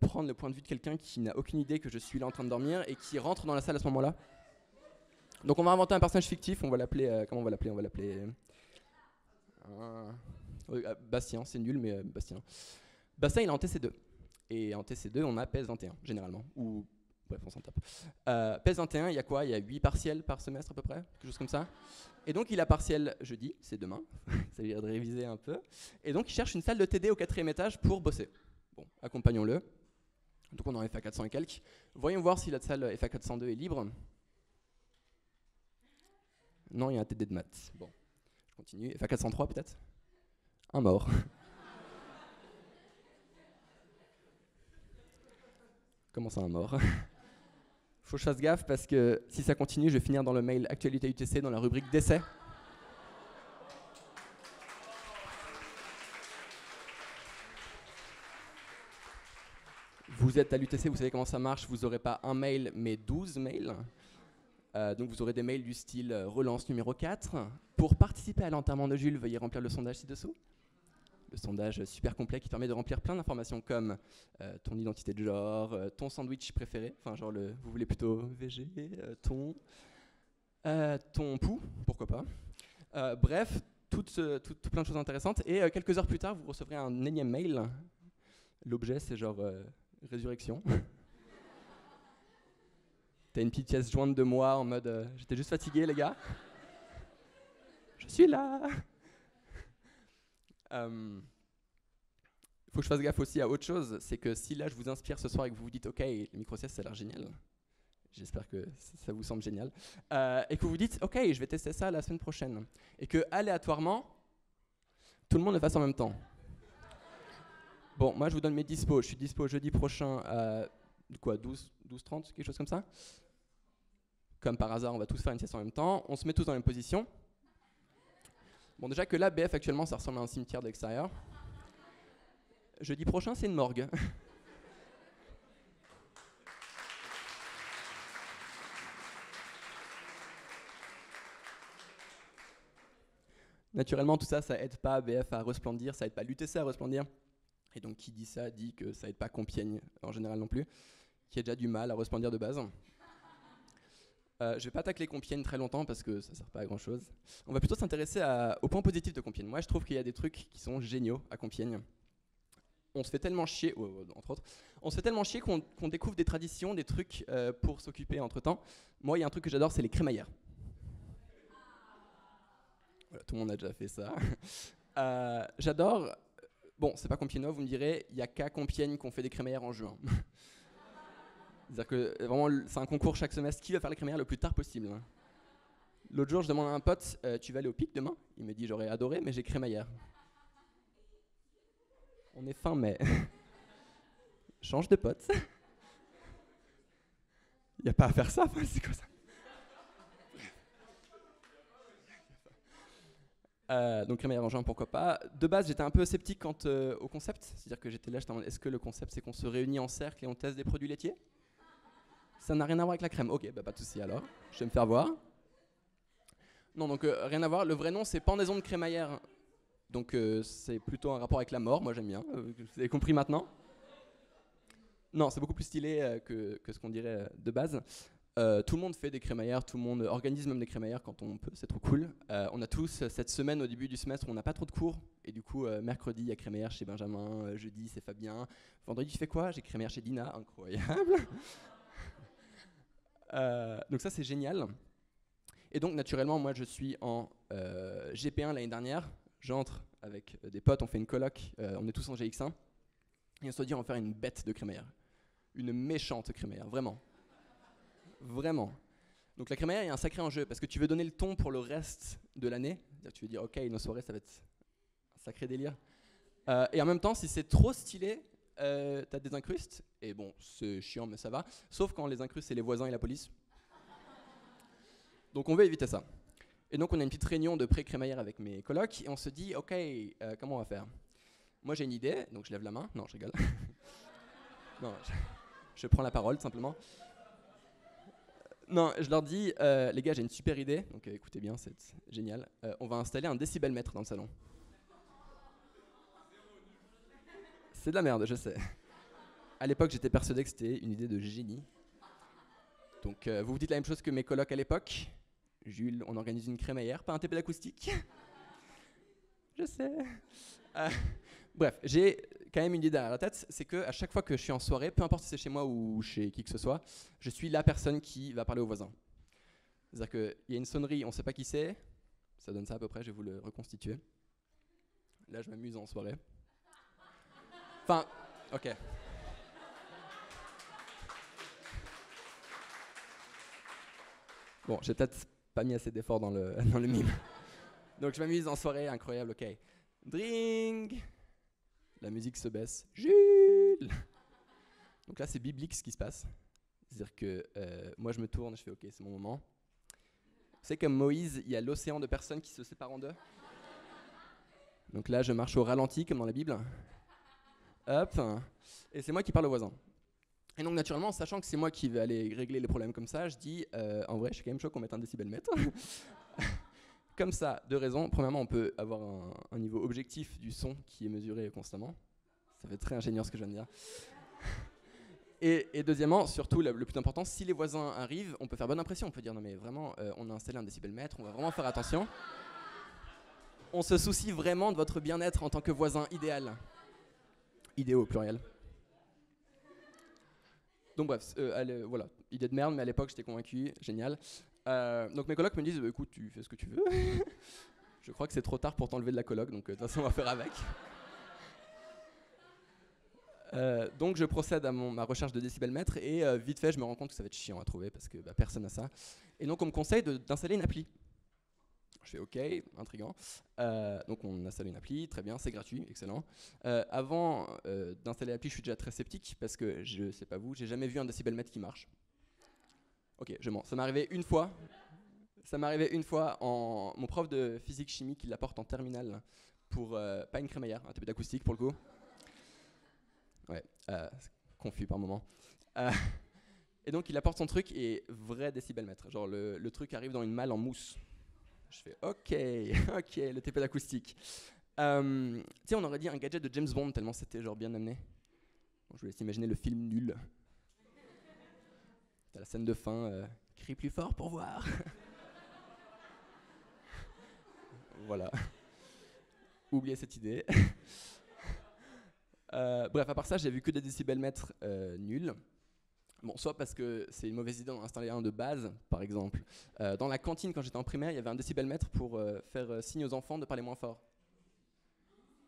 prendre le point de vue de quelqu'un qui n'a aucune idée que je suis là en train de dormir et qui rentre dans la salle à ce moment-là. Donc on va inventer un personnage fictif, on va l'appeler... comment on va l'appeler? On va l'appeler... Bastien, c'est nul mais Bastien. Bastien il est en TC2. Et en TC2 on a PES 21 généralement. Ou bref on s'en tape. PES 21 il y a quoi? Il y a 8 partiels par semestre à peu près, quelque chose comme ça. Et donc il a partiel jeudi, c'est demain, ça lui dire de réviser un peu. Et donc il cherche une salle de TD au 4e étage pour bosser. Bon, accompagnons-le. Donc on est en FA 400 et quelques. Voyons voir si la salle FA 402 est libre. Non, il y a un TD de maths. Bon, je continue. FA 403 peut-être? Un mort. Comment ça un mort? Faut que je fasse gaffe parce que si ça continue, je vais finir dans le mail Actualité UTC dans la rubrique décès. Vous êtes à l'UTC, vous savez comment ça marche, vous n'aurez pas un mail mais 12 mails. Donc vous aurez des mails du style relance numéro 4. Pour participer à l'enterrement de Jules, veuillez remplir le sondage ci-dessous. Le sondage super complet qui permet de remplir plein d'informations comme ton identité de genre, ton sandwich préféré, enfin genre vous voulez plutôt VG, ton pouls, pourquoi pas. Bref, tout plein de choses intéressantes. Et quelques heures plus tard, vous recevrez un énième mail. L'objet, c'est genre résurrection. T'as une petite pièce jointe de moi en mode j'étais juste fatigué les gars. Je suis là. Il faut que je fasse gaffe aussi à autre chose, c'est que si là je vous inspire ce soir et que vous vous dites ok, les micro-siestes ça a l'air génial, j'espère que ça vous semble génial, et que vous vous dites ok, je vais tester ça la semaine prochaine, et que aléatoirement, tout le monde le fasse en même temps. Bon, moi je vous donne mes dispos, je suis dispo jeudi prochain à 12h30, quelque chose comme ça. Comme par hasard, on va tous faire une sieste en même temps, on se met tous dans la même position. Bon, déjà que là, BF actuellement ça ressemble à un cimetière de l'extérieur. Jeudi prochain, c'est une morgue. Naturellement, tout ça, ça aide pas BF à resplendir, ça aide pas l'UTC à resplendir. Et donc, qui dit ça, dit que ça aide pas Compiègne en général non plus, qui a déjà du mal à resplendir de base. Je vais pas tacler Compiègne très longtemps parce que ça sert pas à grand chose. On va plutôt s'intéresser aux points positifs de Compiègne. Moi, je trouve qu'il y a des trucs qui sont géniaux à Compiègne. On se fait tellement chier, entre autres, on se fait tellement chier qu'on découvre des traditions, des trucs pour s'occuper entre temps. Moi, il y a un truc que j'adore, c'est les crémaillères. Voilà, tout le monde a déjà fait ça. J'adore. Bon, c'est pas compiègnois, vous me direz, il n'y a qu'à Compiègne qu'on fait des crémaillères en juin. C'est-à-dire que vraiment, c'est un concours chaque semestre. Qui va faire les crémaillères le plus tard possible? L'autre jour, je demande à un pote, tu vas aller au pic demain? Il me dit, j'aurais adoré, mais j'ai crémaillère. On est fin mai. Change de pote. Il n'y a pas à faire ça, c'est quoi ça? Donc crémaillère en juin, pourquoi pas. De base, j'étais un peu sceptique quant au concept. C'est-à-dire que j'étais là, j'étais en mode, est-ce que le concept, c'est qu'on se réunit en cercle et on teste des produits laitiers? Ça n'a rien à voir avec la crème. Ok, bah pas de souci alors. Je vais me faire voir. Non, donc rien à voir. Le vrai nom, c'est pendaison de crémaillère. Donc c'est plutôt un rapport avec la mort. Moi, j'aime bien. Vous avez compris maintenant? Non, c'est beaucoup plus stylé que ce qu'on dirait de base. Tout le monde fait des crémaillères, tout le monde organise même des crémaillères quand on peut, c'est trop cool. On a tous cette semaine au début du semestre où on n'a pas trop de cours, et du coup mercredi il y a crémaillère chez Benjamin, jeudi c'est Fabien, vendredi tu fais quoi? J'ai crémaillère chez Dina, incroyable. Donc ça c'est génial. Et donc naturellement moi je suis en GP1 l'année dernière, j'entre avec des potes, on fait une coloc, on est tous en GX1, et on se dit on va faire une bête de crémaillère, une méchante crémaillère, vraiment. Vraiment. Donc la crémaillère, il y a un sacré enjeu parce que tu veux donner le ton pour le reste de l'année. Tu veux dire, ok, nos soirées, ça va être un sacré délire. Et en même temps, si c'est trop stylé, t'as des incrustes. Et bon, c'est chiant, mais ça va. Sauf quand les incrustes, c'est les voisins et la police. Donc on veut éviter ça. Et donc on a une petite réunion de pré-crémaillère avec mes colocs et on se dit, ok, comment on va faire? Moi j'ai une idée, donc je lève la main. Non, je rigole. Non, je prends la parole, tout simplement. Non, je leur dis, les gars, j'ai une super idée, donc écoutez bien, c'est génial. On va installer un décibelmètre dans le salon. C'est de la merde, je sais. À l'époque, j'étais persuadé que c'était une idée de génie. Donc, vous vous dites la même chose que mes colocs à l'époque. Jules, on organise une crémaillère, pas un TP d'acoustique. Je sais. Bref, j'ai quand même une idée derrière la tête, c'est qu'à chaque fois que je suis en soirée, peu importe si c'est chez moi ou chez qui que ce soit, je suis la personne qui va parler aux voisins. C'est-à-dire qu'il y a une sonnerie, on ne sait pas qui c'est, ça donne ça à peu près, je vais vous le reconstituer. Là, je m'amuse en soirée. Enfin, ok. Bon, j'ai peut-être pas mis assez d'efforts dans le mime. Donc je m'amuse en soirée, incroyable, ok. Dring. La musique se baisse. Jules. Donc là, c'est biblique ce qui se passe. C'est-à-dire que moi, je me tourne, je fais ok, c'est mon moment. Vous savez, comme Moïse, il y a l'océan de personnes qui se séparent en deux. Donc là, je marche au ralenti, comme dans la Bible. Hop. Et c'est moi qui parle au voisin. Et donc, naturellement, sachant que c'est moi qui vais aller régler les problèmes comme ça, je dis, en vrai, je suis quand même chaud qu'on mette un décibelmètre. Comme ça, deux raisons. Premièrement, on peut avoir un niveau objectif du son qui est mesuré constamment. Ça fait très ingénieur ce que je viens de dire. Et deuxièmement, surtout le plus important, si les voisins arrivent, on peut faire bonne impression. On peut dire non mais vraiment, on a installé un décibelmètre, on va vraiment faire attention. On se soucie vraiment de votre bien-être en tant que voisin idéal. Idéaux au pluriel. Donc bref, voilà, idée de merde, mais à l'époque j'étais convaincu, génial. Donc mes colocs me disent, écoute, tu fais ce que tu veux. Je crois que c'est trop tard pour t'enlever de la coloc, donc de toute façon on va faire avec. Donc je procède à ma recherche de décibelmètre et vite fait je me rends compte que ça va être chiant à trouver parce que personne n'a ça. Et donc on me conseille d'installer une appli. Je fais OK, intriguant. Donc on installe une appli, très bien, c'est gratuit, excellent. Avant d'installer l'appli, je suis déjà très sceptique parce que je sais pas vous, j'ai jamais vu un décibelmètre qui marche. Ok, je mens. Ça m'est arrivé une fois. Mon prof de physique-chimie qui l'apporte en terminale pour pas une crémaillère, un TP d'acoustique pour le coup. Ouais, confus par moment. Et donc il apporte son truc et vrai décibelmètre. Genre le truc arrive dans une malle en mousse. Je fais OK, le TP d'acoustique. On aurait dit un gadget de James Bond tellement c'était genre bien amené. Bon, je vous laisse imaginer le film nul. T'as la scène de fin, crie plus fort pour voir. Voilà. Oubliez cette idée. Bref, à part ça, j'ai vu que des décibelmètres nuls. Bon, soit parce que c'est une mauvaise idée d'en installer un de base, par exemple. Dans la cantine, quand j'étais en primaire, il y avait un décibelmètre pour faire signe aux enfants de parler moins fort.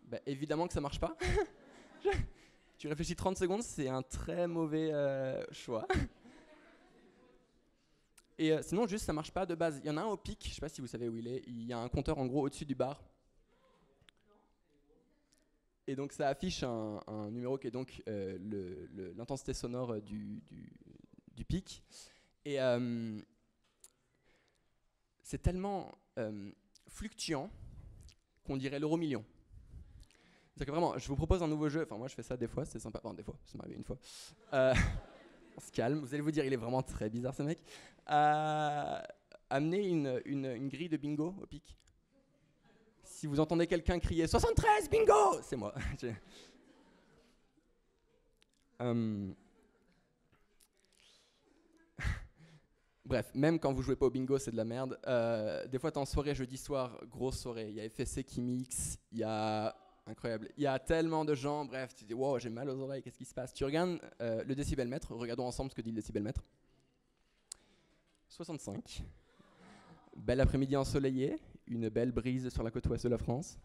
Bah, évidemment que ça marche pas. Tu réfléchis 30 secondes, c'est un très mauvais choix. Et sinon, juste, ça marche pas de base. Il y en a un au pic, je sais pas si vous savez où il est. Il y a un compteur en gros au-dessus du bar. Et donc ça affiche un numéro qui est donc l'intensité sonore du pic. Et c'est tellement fluctuant qu'on dirait l'euro million. C'est-à-dire que vraiment, je vous propose un nouveau jeu. Enfin, moi je fais ça des fois, c'est sympa. Enfin, des fois, ça m'est arrivé une fois. On se calme, vous allez vous dire, il est vraiment très bizarre ce mec. Amenez une grille de bingo au pic. Si vous entendez quelqu'un crier 73 bingo, c'est moi. Bref, même quand vous jouez pas au bingo, c'est de la merde. Des fois, t'es en soirée jeudi soir, grosse soirée. Il y a FSC qui mixe, il y a incroyable. Il y a tellement de gens. Bref, tu dis wow, j'ai mal aux oreilles. Qu'est-ce qui se passe? Tu regardes le décibelmètre. Regardons ensemble ce que dit le décibelmètre. 65. Bel après-midi ensoleillé. Une belle brise sur la côte ouest de la France.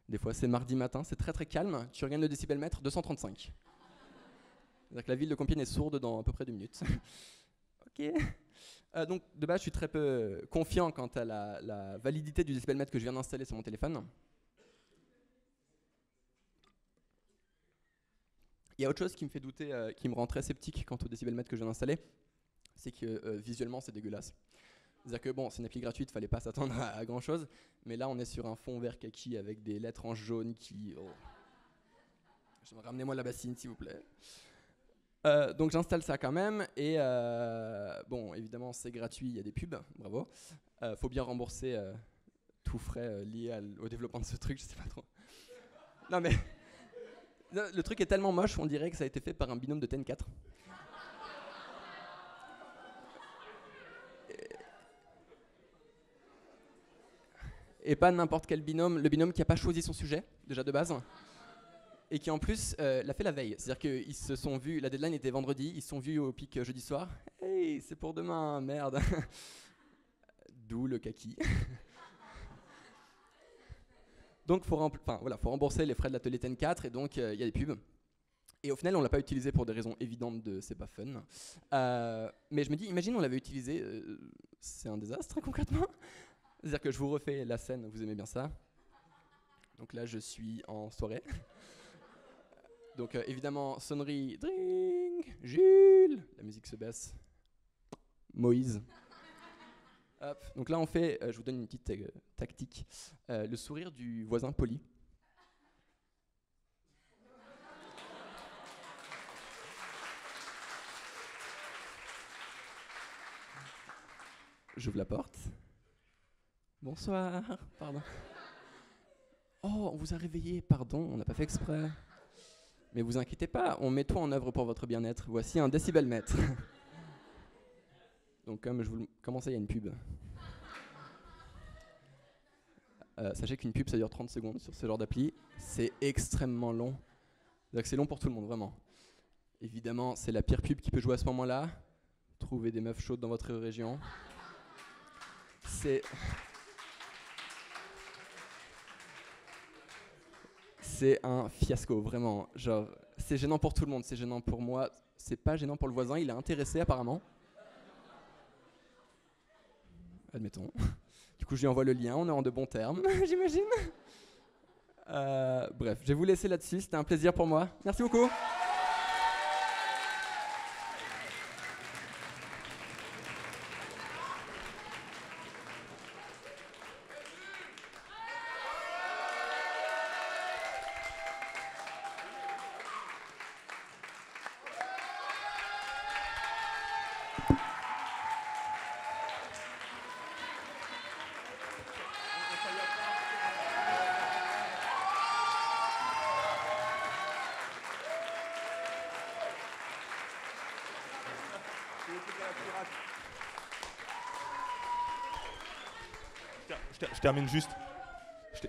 Des fois, c'est mardi matin, c'est très très calme. Tu regardes le décibelmètre, 235. C'est-à-dire que la ville de Compiègne est sourde dans à peu près 2 minutes. Ok. Donc, de base, je suis très peu confiant quant à la validité du décibelmètre que je viens d'installer sur mon téléphone. Il y a autre chose qui me fait douter, qui me rend très sceptique quant au décibelmètre que je viens d'installer, c'est que visuellement, c'est dégueulasse. C'est-à-dire que bon, c'est une appli gratuite, fallait pas s'attendre à grand chose, mais là on est sur un fond vert kaki avec des lettres en jaune qui... Oh. Ramenez-moi la bassine s'il vous plaît. Donc j'installe ça quand même, et bon, évidemment c'est gratuit, il y a des pubs, bravo. Faut bien rembourser tout frais lié au développement de ce truc, je sais pas trop. Non mais, le truc est tellement moche, on dirait que ça a été fait par un binôme de TN4. Et pas n'importe quel binôme, le binôme qui n'a pas choisi son sujet, déjà de base, et qui en plus l'a fait la veille. C'est-à-dire qu'ils se sont vus, la deadline était vendredi, ils se sont vus au pic jeudi soir. Hey, c'est pour demain, merde. D'où le kaki. Donc faut rembourser les frais de l'atelier TN4, et donc il y a des pubs. Et au final, on l'a pas utilisé pour des raisons évidentes de c'est pas fun. Mais je me dis, imagine on l'avait utilisé, c'est un désastre concrètement. C'est-à-dire que je vous refais la scène, vous aimez bien ça. Donc là, je suis en soirée. Donc évidemment, sonnerie, dring, Jules, la musique se baisse. Moïse. Hop. Donc là, on fait, je vous donne une petite tactique, le sourire du voisin poli. J'ouvre la porte. Bonsoir, pardon. Oh, on vous a réveillé, pardon, on n'a pas fait exprès. Mais vous inquiétez pas, on met tout en œuvre pour votre bien-être. Voici un décibelmètre. Donc comment ça, il y a une pub. Sachez qu'une pub, ça dure 30 secondes sur ce genre d'appli. C'est extrêmement long. C'est-à-dire que c'est long pour tout le monde, vraiment. Évidemment, c'est la pire pub qui peut jouer à ce moment-là. Trouvez des meufs chaudes dans votre région. C'est un fiasco, vraiment. Genre, c'est gênant pour tout le monde. C'est gênant pour moi. C'est pas gênant pour le voisin. Il est intéressé apparemment. Admettons. Du coup, je lui envoie le lien. On est en de bons termes, j'imagine. Bref, je vais vous laisser là-dessus. C'était un plaisir pour moi. Merci beaucoup.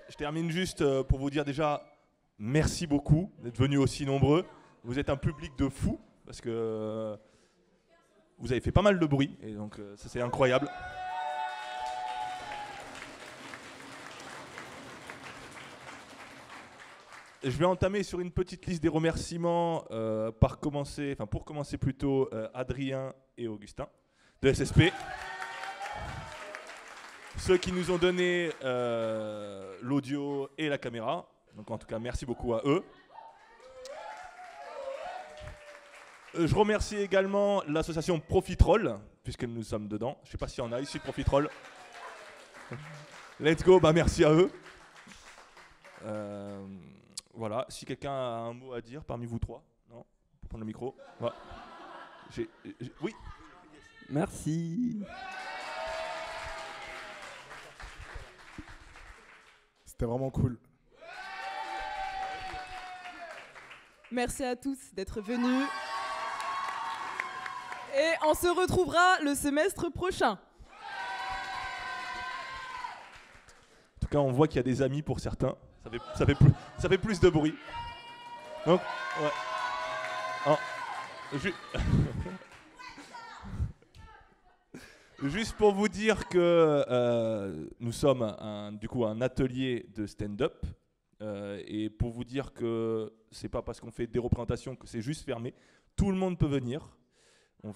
Je termine juste pour vous dire déjà merci beaucoup d'être venus aussi nombreux. Vous êtes un public de fous parce que vous avez fait pas mal de bruit et donc ça c'est incroyable. Je vais entamer sur une petite liste des remerciements pour commencer plutôt Adrien et Augustin de SSP. Ceux qui nous ont donné l'audio et la caméra. Donc en tout cas, merci beaucoup à eux. Je remercie également l'association Profitroll, puisque nous sommes dedans. Je ne sais pas s'il y en a ici, Profitroll. Let's go, bah merci à eux. Voilà, si quelqu'un a un mot à dire parmi vous trois, non, pour prendre le micro. Voilà. Oui. Merci. C'était vraiment cool. Merci à tous d'être venus. Et on se retrouvera le semestre prochain. En tout cas, on voit qu'il y a des amis pour certains. Ça fait plus de bruit. Donc, ouais. Oh, juste pour vous dire que nous sommes un atelier de stand-up. Et pour vous dire que c'est pas parce qu'on fait des représentations que c'est juste fermé. Tout le monde peut venir. Là,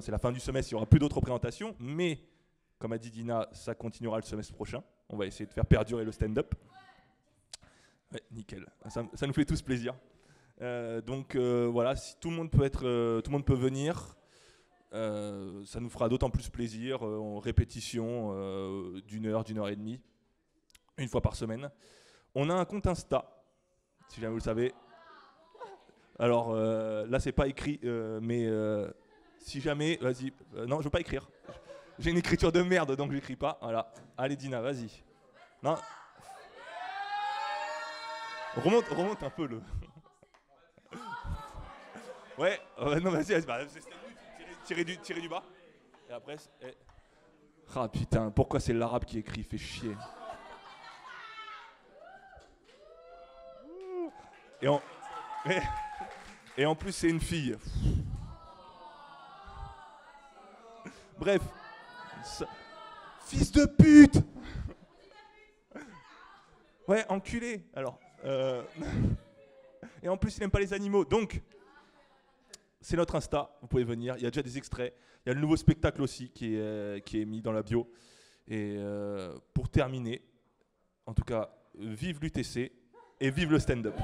c'est la fin du semestre, il n'y aura plus d'autres représentations. Mais, comme a dit Dina, ça continuera le semestre prochain. On va essayer de faire perdurer le stand-up. Ouais, nickel. Ça nous fait tous plaisir. Voilà, si tout le monde peut venir, ça nous fera d'autant plus plaisir en répétition d'une heure et demie, une fois par semaine. On a un compte Insta, si jamais vous le savez. Alors là, c'est pas écrit, mais si jamais, vas-y. Non, je veux pas écrire. J'ai une écriture de merde, donc j'écris pas. Voilà. Allez, Dina, vas-y. Non. Remonte un peu le. Ouais. Non, vas-y. Tirer du bas. Et après. Ah putain, pourquoi c'est l'arabe qui écrit? Fait chier. Et en plus, c'est une fille. Bref. Fils de pute. Ouais, enculé. Alors. Et en plus, il n'aime pas les animaux. Donc, c'est notre Insta. Vous pouvez venir. Il y a déjà des extraits. Il y a le nouveau spectacle aussi qui est mis dans la bio. Et pour terminer, en tout cas, vive l'UTC et vive le stand-up.